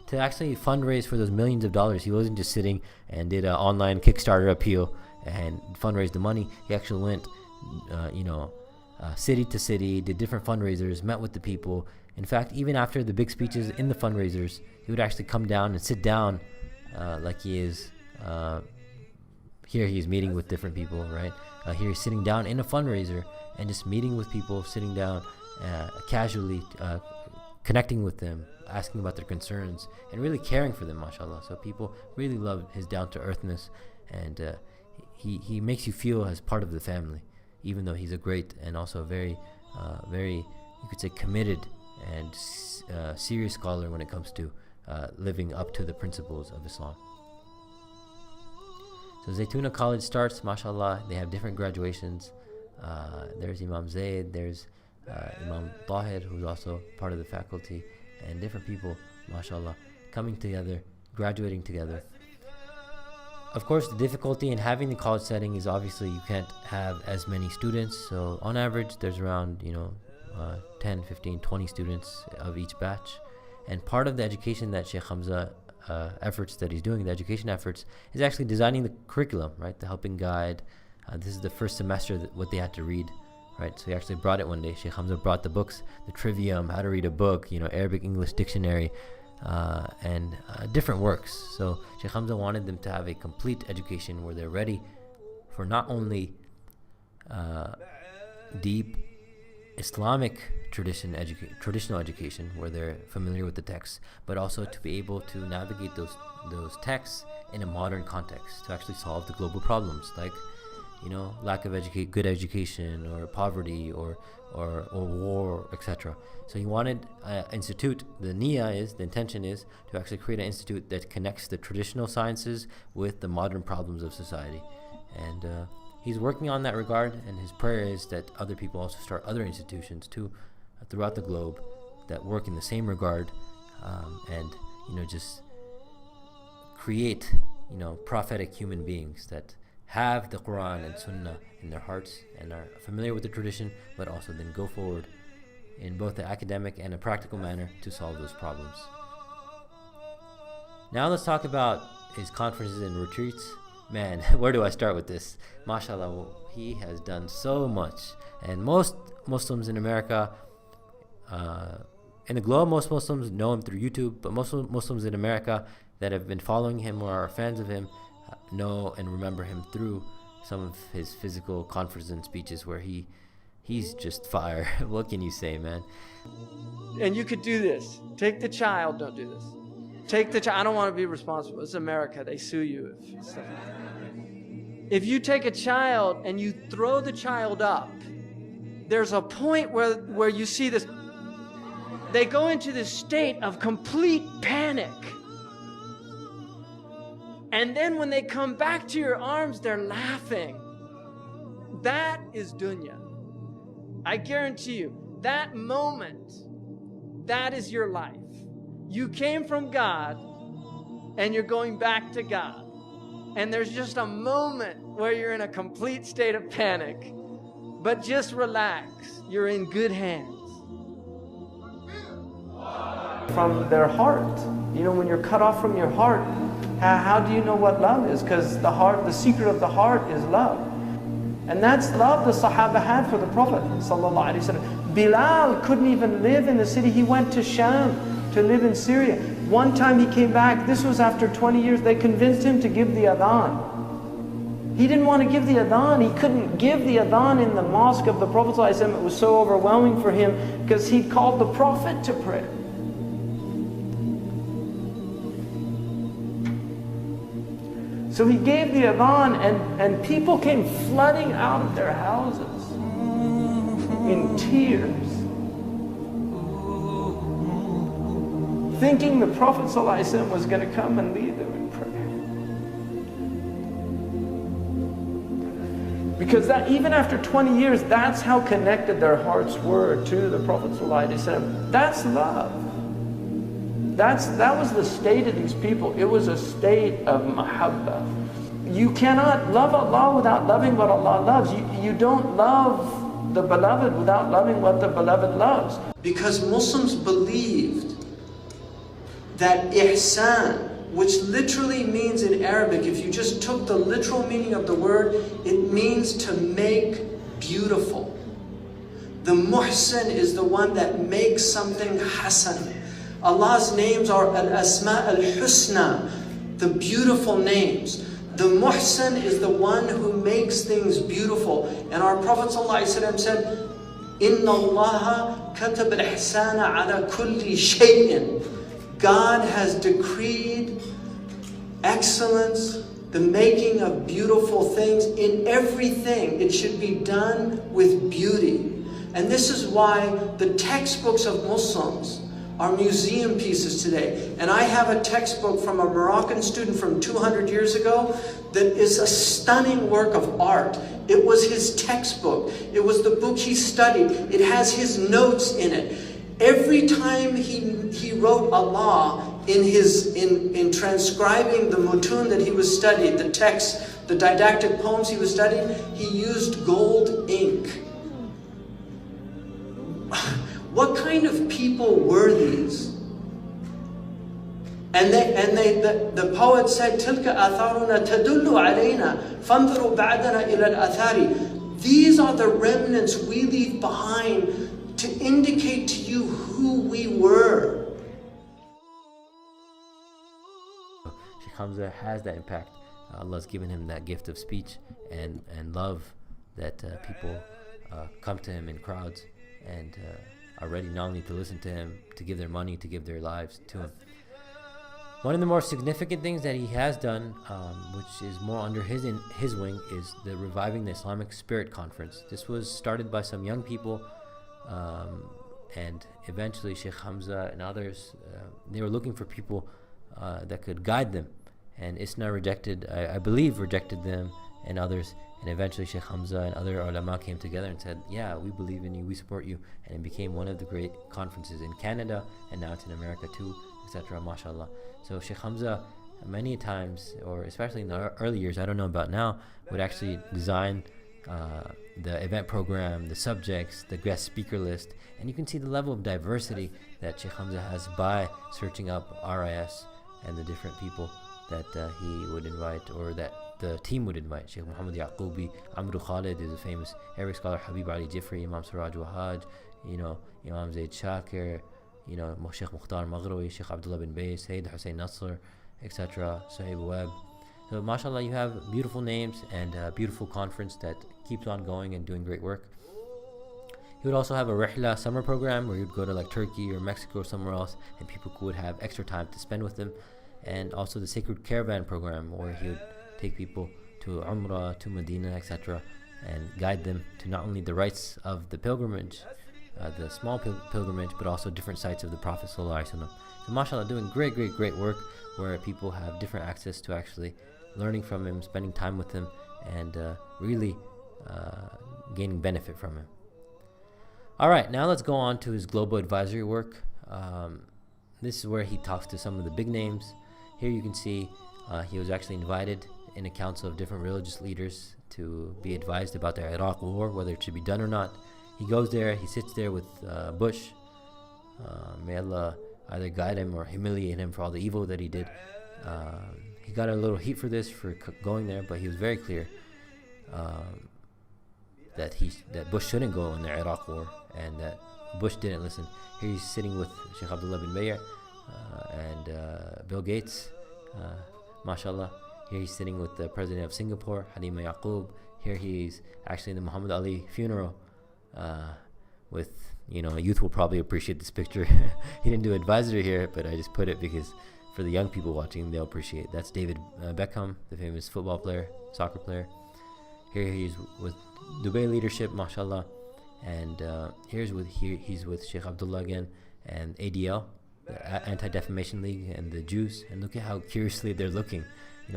to actually fundraise for those millions of dollars. He wasn't just sitting and did an online Kickstarter appeal and fundraised the money. He actually went city to city, did different fundraisers, met with the people. In fact, even after the big speeches in the fundraisers, he would actually come down and sit down like he is here. He's meeting with different people, right? Here he's sitting down in a fundraiser and just meeting with people, sitting down casually, connecting with them, asking about their concerns, and really caring for them, mashallah. So people really love his down-to-earthness, and he makes you feel as part of the family, even though he's a great and also very, you could say, committed and serious scholar when it comes to living up to the principles of Islam. So Zaytuna College starts, mashallah. They have different graduations. There's Imam Zayd, there's Imam Tahir, who's also part of the faculty, and different people, mashallah, coming together, graduating together. Of course, the difficulty in having the college setting is obviously you can't have as many students. So on average, there's around 10, 15, 20 students of each batch. And part of the education that Shaykh Hamza efforts that he's doing, the education efforts, is actually designing the curriculum, right? The helping guide. This is the first semester what they had to read, right? So he actually brought it one day. Shaykh Hamza brought the books, the trivium, how to read a book, Arabic English dictionary, and different works. So Shaykh Hamza wanted them to have a complete education where they're ready for not only deep Islamic traditional education where they're familiar with the texts, but also to be able to navigate those texts in a modern context to actually solve the global problems like lack of good education, or poverty, or war, etc. So he wanted an institute. The intention is to actually create an institute that connects the traditional sciences with the modern problems of society. And he's working on that regard, and his prayer is that other people also start other institutions too throughout the globe that work in the same regard, and just create prophetic human beings that have the Quran and Sunnah in their hearts and are familiar with the tradition, but also then go forward in both an academic and a practical manner to solve those problems. Now let's talk about his conferences and retreats. Man, where do I start with this? MashaAllah, he has done so much. And most Muslims in America, in the globe, most Muslims know him through YouTube, but most Muslims in America that have been following him or are fans of him know and remember him through some of his physical conferences and speeches where he's just fire. What can you say, man? And you could do this. Take the child. Don't do this. Take the child. I don't want to be responsible. It's America. They sue you. If you take a child and you throw the child up, there's a point where you see this. They go into this state of complete panic. And then when they come back to your arms, they're laughing. That is dunya. I guarantee you, that moment, that is your life. You came from God, and you're going back to God. And there's just a moment where you're in a complete state of panic. But just relax. You're in good hands. From their heart. When you're cut off from your heart, how do you know what love is? Because the secret of the heart is love. And that's love the Sahaba had for the Prophet ﷺ. Bilal couldn't even live in the city. He went to Sham to live in Syria. One time he came back, this was after 20 years, they convinced him to give the adhan. He didn't want to give the adhan. He couldn't give the adhan in the mosque of the Prophet ﷺ. It was so overwhelming for him because he called the Prophet to prayer. So he gave the adhan, and people came flooding out of their houses in tears, thinking the Prophet ﷺ was going to come and lead them in prayer. Because that, even after 20 years, that's how connected their hearts were to the Prophet ﷺ. That's love. That was the state of these people. It was a state of mahabbah. You cannot love Allah without loving what Allah loves. You don't love the beloved without loving what the beloved loves. Because Muslims believed that ihsan, which literally means in Arabic, if you just took the literal meaning of the word, it means to make beautiful. The muhsin is the one that makes something hasan. Allah's names are al-asma al-husna, the beautiful names. The muhsin is the one who makes things beautiful. And our Prophet ﷺ said, Inna Allah katab al-ihsana ala kulli shay'in. God has decreed excellence, the making of beautiful things in everything. It should be done with beauty. And this is why the textbooks of Muslims are museum pieces today. And I have a textbook from a Moroccan student from 200 years ago that is a stunning work of art. It was his textbook. It was the book he studied. It has his notes in it. Every time he wrote Allah in transcribing the mutun that he was studying, the text, the didactic poems he was studying, he used gold ink. What kind of people were these? And the poet said, "Tilka atharuna tadullu alayna, fanzuru ba'dana ila al-athari." These are the remnants we leave behind to indicate to you who we were. Shaykh Hamza has that impact. Allah's given him that gift of speech and love that people come to him in crowds and are ready not only to listen to him, to give their money, to give their lives to him. One of the more significant things that he has done, which is more under his wing, is the Reviving the Islamic Spirit Conference. This was started by some young people, and eventually Shaykh Hamza and others, they were looking for people that could guide them. And ISNA I believe rejected them and others. And eventually Shaykh Hamza and other ulama came together and said, yeah, we believe in you, we support you. And it became one of the great conferences in Canada, and now it's in America too, etc. MashaAllah. So Shaykh Hamza, many times, or especially in the early years, I don't know about now, would actually design the event program, the subjects, the guest speaker list. And you can see the level of diversity that Shaykh Hamza has by searching up RIS and the different people that he would invite, or that the team would invite. Shaykh Muhammad Yaqubi, Amru Khalid is a famous Arabic scholar, Habib Ali Jifri, Imam Siraj Wahaj, Imam Zaid Shakir, Shaykh Mukhtar Maghrawi, Shaykh Abdullah bin Bays, Sayyid Hussein Nasr, etc., Suhaib Web. So mashallah, you have beautiful names and a beautiful conference that keeps on going and doing great work. He would also have a Rihla summer program where you'd go to like Turkey or Mexico or somewhere else, and people would have extra time to spend with him. And also the Sacred Caravan program, where he would take people to Umrah, to Medina, etc., and guide them to not only the rites of the pilgrimage, the small pilgrimage, but also different sites of the Prophet ﷺ. So mashallah, doing great work where people have different access to actually learning from him, spending time with him, and really gaining benefit from him. Alright, now let's go on to his global advisory work. This is where he talks to some of the big names. Here you can see he was actually invited in a council of different religious leaders to be advised about the Iraq war, whether it should be done or not. He goes there, he sits there with Bush. May Allah either guide him or humiliate him for all the evil that he did. He got a little heat for this, for going there, but he was very clear that Bush shouldn't go in the Iraq war, and that Bush didn't listen. Here he's sitting with Sheikh Abdullah bin Bayer and Bill Gates, mashallah. Here he's sitting with the president of Singapore, Halima Yaqub. Here he's actually in the Muhammad Ali funeral with youth will probably appreciate this picture. He didn't do advisory here, but I just put it because for the young people watching, they'll appreciate. That's David Beckham, the famous football player, soccer player. Here he's with Dubai leadership, mashallah. And he's with Sheikh Abdullah again, and ADL, the Anti-Defamation League, and the Jews. And look at how curiously they're looking.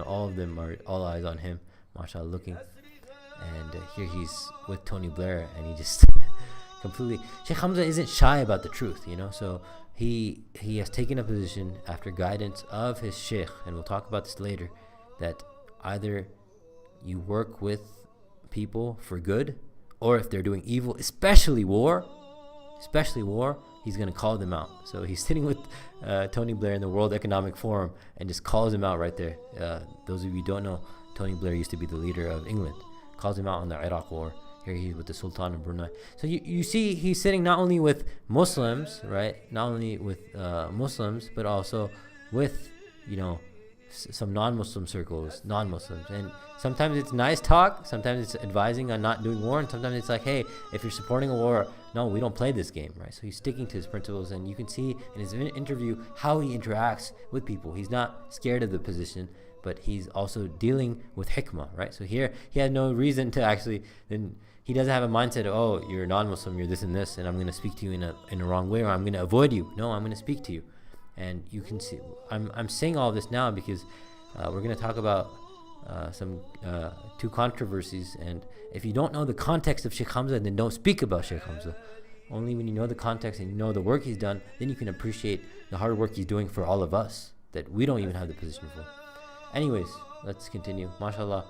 All of them are all eyes on him, mashallah, looking. And here he's with Tony Blair, and he just completely. Shaykh Hamza isn't shy about the truth, So he has taken a position after guidance of his sheikh, and we'll talk about this later, that either you work with people for good, or if they're doing evil, especially war, he's going to call them out. So he's sitting with Tony Blair in the World Economic Forum and just calls him out right there. Those of you who don't know, Tony Blair used to be the leader of England. Calls him out on the Iraq war. Here he's with the Sultan of Brunei. So you see he's sitting not only with Muslims, right? Not only with Muslims, but also with, some non-Muslim circles, non-Muslims. And sometimes it's nice talk, sometimes it's advising on not doing war, and sometimes it's like, hey, if you're supporting a war, no, we don't play this game, right? So he's sticking to his principles, and you can see in his interview how he interacts with people. He's not scared of the position, but he's also dealing with hikmah, right? So here he had no reason to actually, then he doesn't have a mindset of, oh, you're a non-Muslim, you're this and this, and I'm going to speak to you in a wrong way, or I'm going to avoid you. No, I'm going to speak to you. And you can see, I'm saying all this now because we're going to talk about some two controversies. And if you don't know the context of Shaykh Hamza, then don't speak about Shaykh Hamza. Only when you know the context and you know the work he's done, then you can appreciate the hard work he's doing for all of us that we don't even have the position for. Anyways, let's continue. MashaAllah,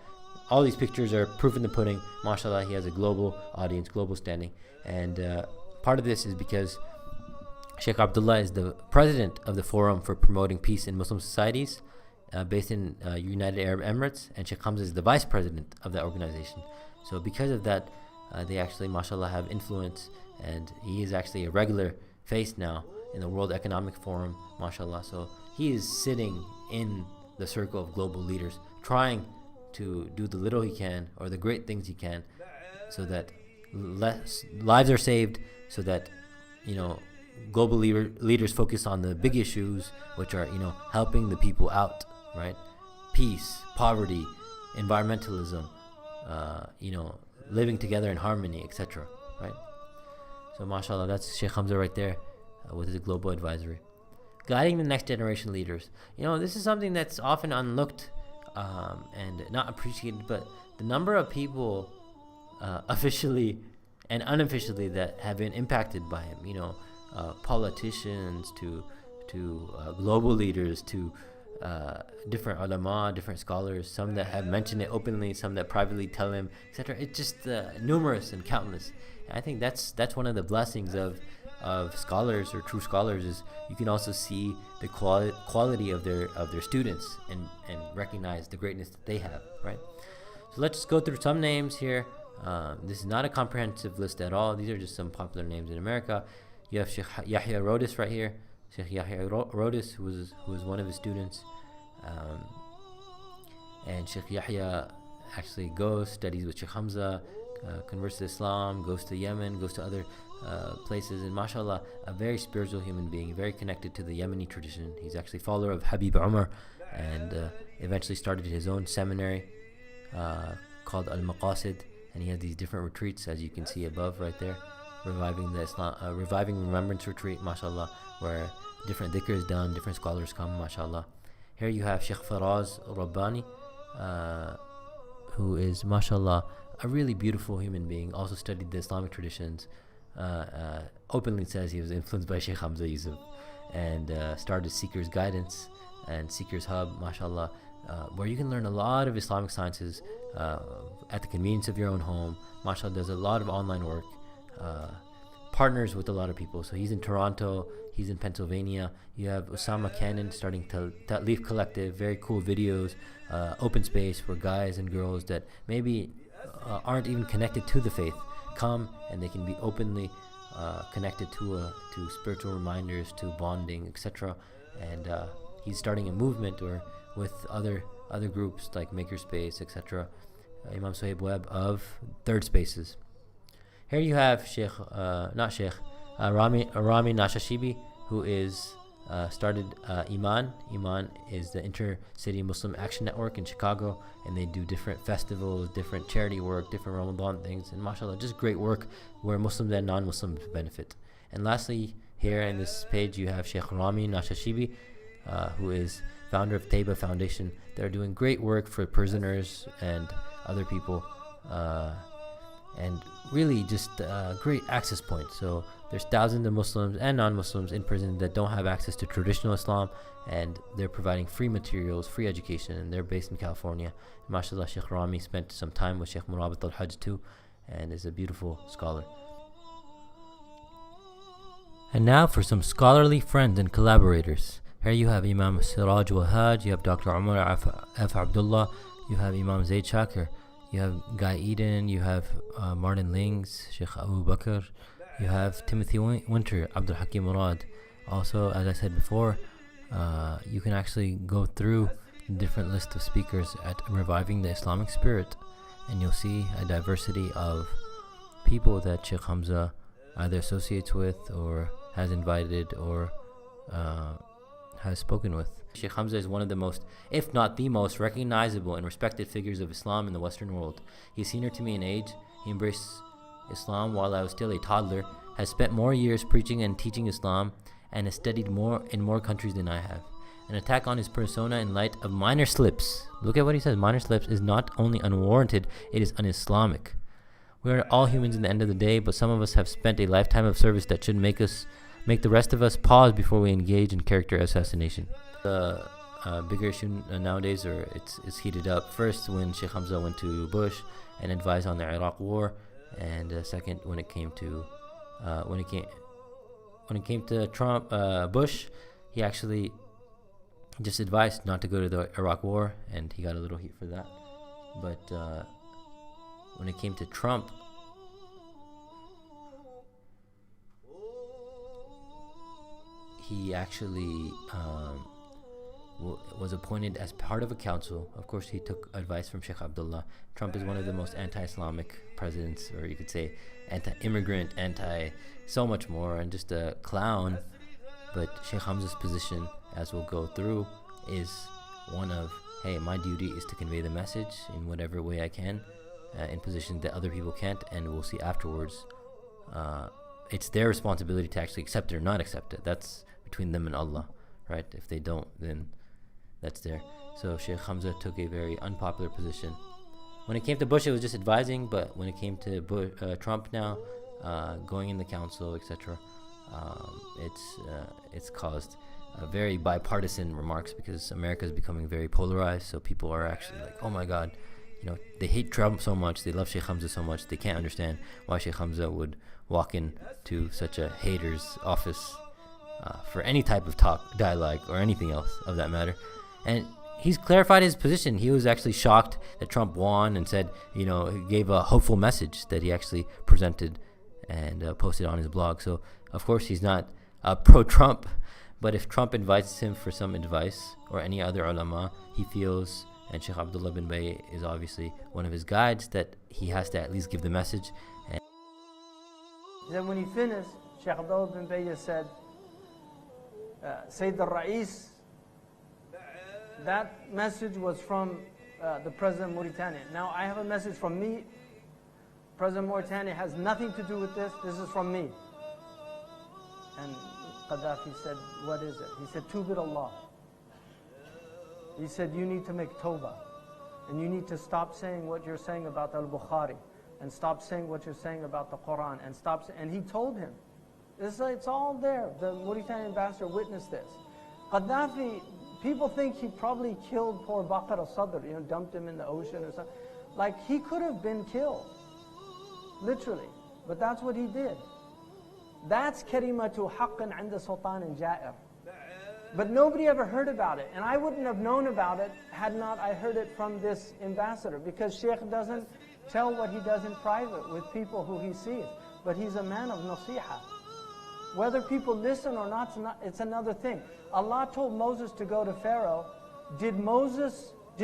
all these pictures are proof in the pudding. MashaAllah, he has a global audience, global standing. And part of this is because Sheikh Abdullah is the president of the Forum for Promoting Peace in Muslim Societies, based in United Arab Emirates, and Sheikh Hamza is the vice president of that organization. So because of that, they actually, mashallah, have influence, and he is actually a regular face now in the World Economic Forum, mashallah. So he is sitting in the circle of global leaders, trying to do the little he can, or the great things he can, so that less lives are saved, so that, global leaders focus on the big issues, which are, helping the people out, right? Peace, poverty, environmentalism, living together in harmony, etc., right? So mashallah, that's Shaykh Hamza right there with his global advisory. Guiding the next generation leaders. This is something that's often unlooked and not appreciated, but the number of people officially and unofficially that have been impacted by him, politicians to global leaders to different ulama, different scholars, some that have mentioned it openly, some that privately tell him, etc. It's just numerous and countless. And I think that's one of the blessings of scholars or true scholars, is you can also see the quality of their students and recognize the greatness that they have, right? So let's just go through some names here. This is not a comprehensive list at all. These are just some popular names in America. You have Sheikh Yahya Rodis right here. Sheikh Yahya Rodis, who was one of his students. And Sheikh Yahya actually studies with Sheikh Hamza, converts to Islam, goes to Yemen, goes to other places, and mashallah, a very spiritual human being, very connected to the Yemeni tradition. He's actually a follower of Habib Umar, and eventually started his own seminary called Al-Maqasid, and he has these different retreats, as you can see above right there, reviving remembrance retreat, mashallah, where different dhikr is done, different scholars come, mashallah. Here you have Sheikh Faraz Rabbani, who is, mashallah, a really beautiful human being, also studied the Islamic traditions, openly says he was influenced by Shaykh Hamza Yusuf, and started Seeker's Guidance and Seeker's Hub, mashallah, where you can learn a lot of Islamic sciences at the convenience of your own home. Mashallah, does a lot of online work, partners with a lot of people. So he's in Toronto, he's in Pennsylvania. You have Osama Cannon starting Ta'leef Collective, very cool videos, open space for guys and girls that maybe aren't even connected to the faith come, and they can be openly connected to spiritual reminders, to bonding, etc. And he's starting a movement or with other groups like Makerspace, etc. Imam Sohaib Webb of Third Spaces. Here you have Rami Nashashibi, who is started Iman. Iman is the Intercity Muslim Action Network in Chicago, and they do different festivals, different charity work, different Ramadan things, and mashallah, just great work where Muslims and non-Muslims benefit. And lastly, here in this page, you have Sheikh Rami Nashashibi, who is founder of Taiba Foundation. They're doing great work for prisoners and other people, and really just a great access point. So there's thousands of Muslims and non-Muslims in prison that don't have access to traditional Islam, and they're providing free materials, free education, and they're based in California. MashaAllah, Sheikh Rami spent some time with Sheikh Murabat al-Hajj too, and is a beautiful scholar. And now for some scholarly friends and collaborators. Here you have Imam Siraj Wahaj, you have Dr. Umar F. Abdullah, you have Imam Zaid Shakir, you have Guy Eden, you have Martin Lings, Sheikh Abu Bakr, you have Timothy Winter, Abdul Hakim Murad. Also, as I said before, you can actually go through the different list of speakers at Reviving the Islamic Spirit, and you'll see a diversity of people that Shaykh Hamza either associates with or has invited or has spoken with. Shaykh Hamza is one of the most, if not the most, recognizable and respected figures of Islam in the Western world. He's senior to me in age. He embraced Islam while I was still a toddler, has spent more years preaching and teaching Islam, and has studied more in more countries than I have. An attack on his persona in light of minor slips, look at what he says, minor slips, is not only unwarranted, it is un-Islamic. We are all humans in the end of the day, but some of us have spent a lifetime of service that should make the rest of us pause before we engage in character assassination. The bigger issue nowadays, or it's heated up. First, when Shaykh Hamza went to Bush and advised on the Iraq War, and second, when it came to Trump, Bush, he actually just advised not to go to the Iraq War, and he got a little heat for that. But when it came to Trump, he actually was appointed as part of a council. Of course, he took advice from Sheikh Abdullah. Trump is one of the most anti-Islamic presidents, or you could say anti-immigrant, so much more, and just a clown. But Sheikh Hamza's position, as we'll go through, is one of, hey, my duty is to convey the message in whatever way I can, in positions that other people can't, and we'll see afterwards. It's their responsibility to actually accept it or not accept it. That's between them and Allah, right? If they don't, then that's there. So Shaykh Hamza took a very unpopular position. When it came to Bush, it was just advising, but when it came to Trump now, going in the council, etc., it's caused very bipartisan remarks, because America is becoming very polarized. So people are actually like, oh my God, they hate Trump so much, they love Shaykh Hamza so much, they can't understand why Shaykh Hamza would walk into such a hater's office for any type of dialogue, or anything else of that matter. And he's clarified his position. He was actually shocked that Trump won, and said, he gave a hopeful message that he actually presented and posted on his blog. So of course he's not pro-Trump, but if Trump invites him for some advice, or any other ulama, he feels, and Sheikh Abdullah bin Bay is obviously one of his guides, that he has to at least give the message. And then when he finished, Sheikh Abdullah bin Bay said, Sayyid al-Ra'is, that message was from the President of Mauritania. Now I have a message from me. President of Mauritania has nothing to do with this. This is from me. And Gaddafi said, what is it? He said, Tubit Allah. He said, you need to make tawbah. And you need to stop saying what you're saying about al-Bukhari. And stop saying what you're saying about the Quran. And he told him. It's all there. The Mauritanian ambassador witnessed this. Gaddafi, people think he probably killed poor Bakr al-Sadr, dumped him in the ocean or something. Like, he could have been killed, literally. But that's what he did. That's kalimatu haqqan 'inda sultanin ja'ir. But nobody ever heard about it. And I wouldn't have known about it had not I heard it from this ambassador, because Sheikh doesn't tell what he does in private with people who he sees. But he's a man of nasiha. Whether people listen or not, it's another thing. Allah told Moses to go to Pharaoh. Did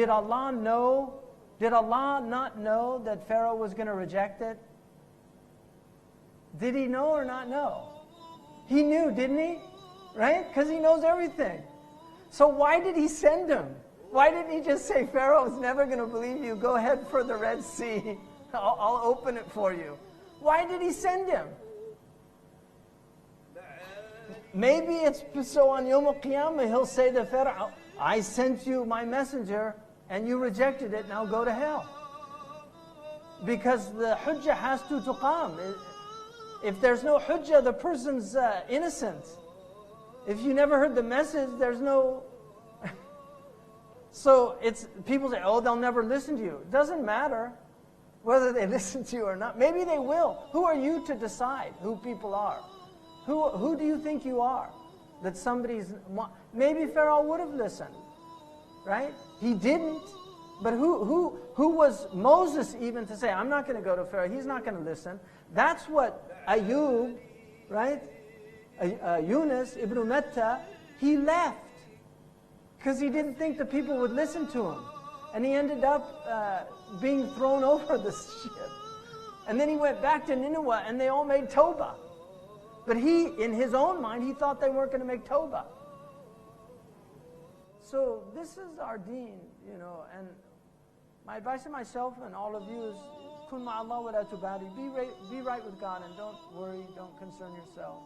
Allah not know that Pharaoh was going to reject it? Did he know or not know? He knew, didn't he? Right? Because he knows everything. So why did he send him? Why didn't he just say, Pharaoh is never going to believe you. Go ahead for the Red Sea. I'll open it for you. Why did he send him? Maybe it's so on Yawm al-Qiyamah he'll say to Pharaoh, I sent you my messenger and you rejected it, now go to hell. Because the hujjah has to tuqam. If there's no hujjah, the person's innocent. If you never heard the message, there's no... So it's people say, oh, they'll never listen to you. It doesn't matter whether they listen to you or not. Maybe they will. Who are you to decide who people are? Who do you think you are? That somebody's... Maybe Pharaoh would have listened, right? He didn't. But who was Moses even to say, I'm not going to go to Pharaoh, he's not going to listen. That's what Ayub, right? Yunus ibn Matta, he left. Because he didn't think the people would listen to him. And he ended up being thrown over the ship. And then he went back to Nineveh and they all made Tawbah. But he, in his own mind, he thought they weren't going to make Tawbah. So this is our deen, you know, and my advice to myself and all of you is, kun ma'allah wa la tubali. Be right with God and don't worry, don't concern yourself.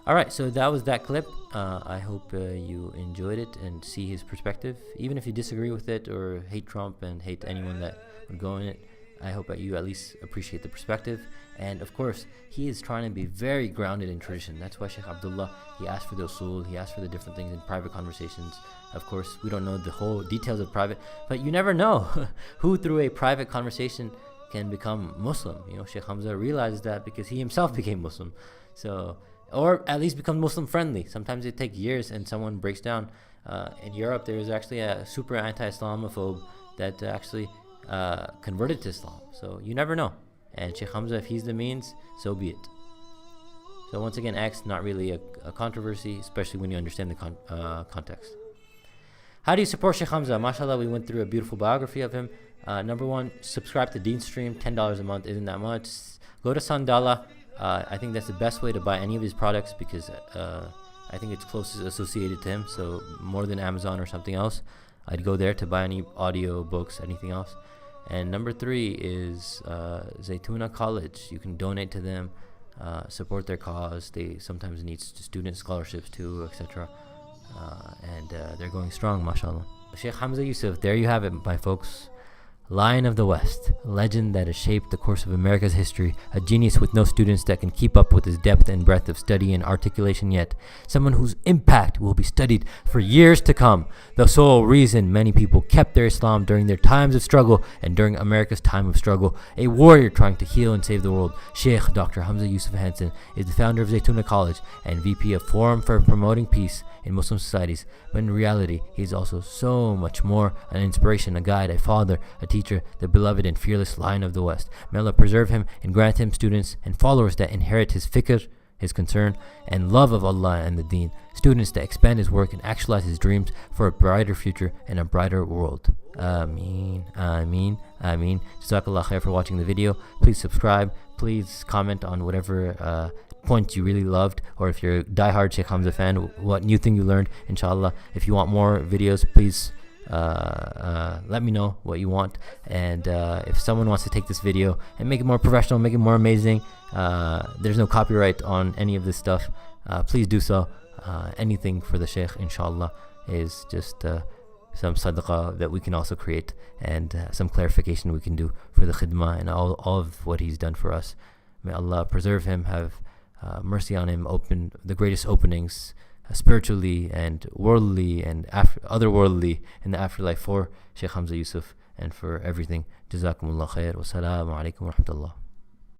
Alright, so that was that clip. I hope you enjoyed it and see his perspective. Even if you disagree with it or hate Trump and hate anyone that would go in it, I hope that you at least appreciate the perspective. And of course, he is trying to be very grounded in tradition. That's why Shaykh Abdullah, he asked for the usul, he asked for the different things in private conversations. Of course, we don't know the whole details of private, but you never know who through a private conversation can become Muslim. You know, Shaykh Hamza realized that because he himself became Muslim. So, or at least become Muslim friendly. Sometimes it takes years and someone breaks down. In Europe, there is actually a super anti-Islamophobe that actually converted to Islam. So you never know. And Shaykh Hamza, if he's the means, so be it. So once again, X, not really a controversy, especially when you understand the context. How do you support Shaykh Hamza? MashaAllah, we went through a beautiful biography of him. Number one, subscribe to Deen Stream, $10 a month, isn't that much. Go to Sandala. I think that's the best way to buy any of his products because I think it's closest associated to him. So more than Amazon or something else, I'd go there to buy any audio books, anything else. And number three is Zaytuna College. You can donate to them, support their cause. They sometimes need student scholarships too, etc. And they're going strong, mashallah. Shaykh Hamza Yusuf, there you have it, my folks. Lion of the West, a legend that has shaped the course of America's history, a genius with no students that can keep up with his depth and breadth of study and articulation yet, someone whose impact will be studied for years to come, the sole reason many people kept their Islam during their times of struggle and during America's time of struggle, a warrior trying to heal and save the world. Shaykh Dr. Hamza Yusuf Hansen is the founder of Zaytuna College and VP of Forum for Promoting Peace in Muslim Societies, but in reality, he is also so much more: an inspiration, a guide, a father, a teacher, the beloved and fearless Lion of the West. May Allah preserve him and grant him students and followers that inherit his fikr, his concern, and love of Allah and the deen, students that expand his work and actualize his dreams for a brighter future and a brighter world. Ameen, ameen, ameen. Jazakallah khair for watching the video. Please subscribe, please comment on whatever point you really loved, or if you're a diehard Shaykh Hamza fan, what new thing you learned, inshallah. If you want more videos, please let me know what you want. And if someone wants to take this video and make it more professional, make it more amazing, there's no copyright on any of this stuff, please do so. Anything for the Shaykh, inshallah, is just some sadaqah that we can also create, and some clarification we can do for the khidmah and all of what he's done for us. May Allah preserve him, have mercy on him, open the greatest openings spiritually and worldly and otherworldly in the afterlife for Shaykh Hamza Yusuf and for everything. Jazakumullah khair. Wassalamu alaikum wa rahmatullah.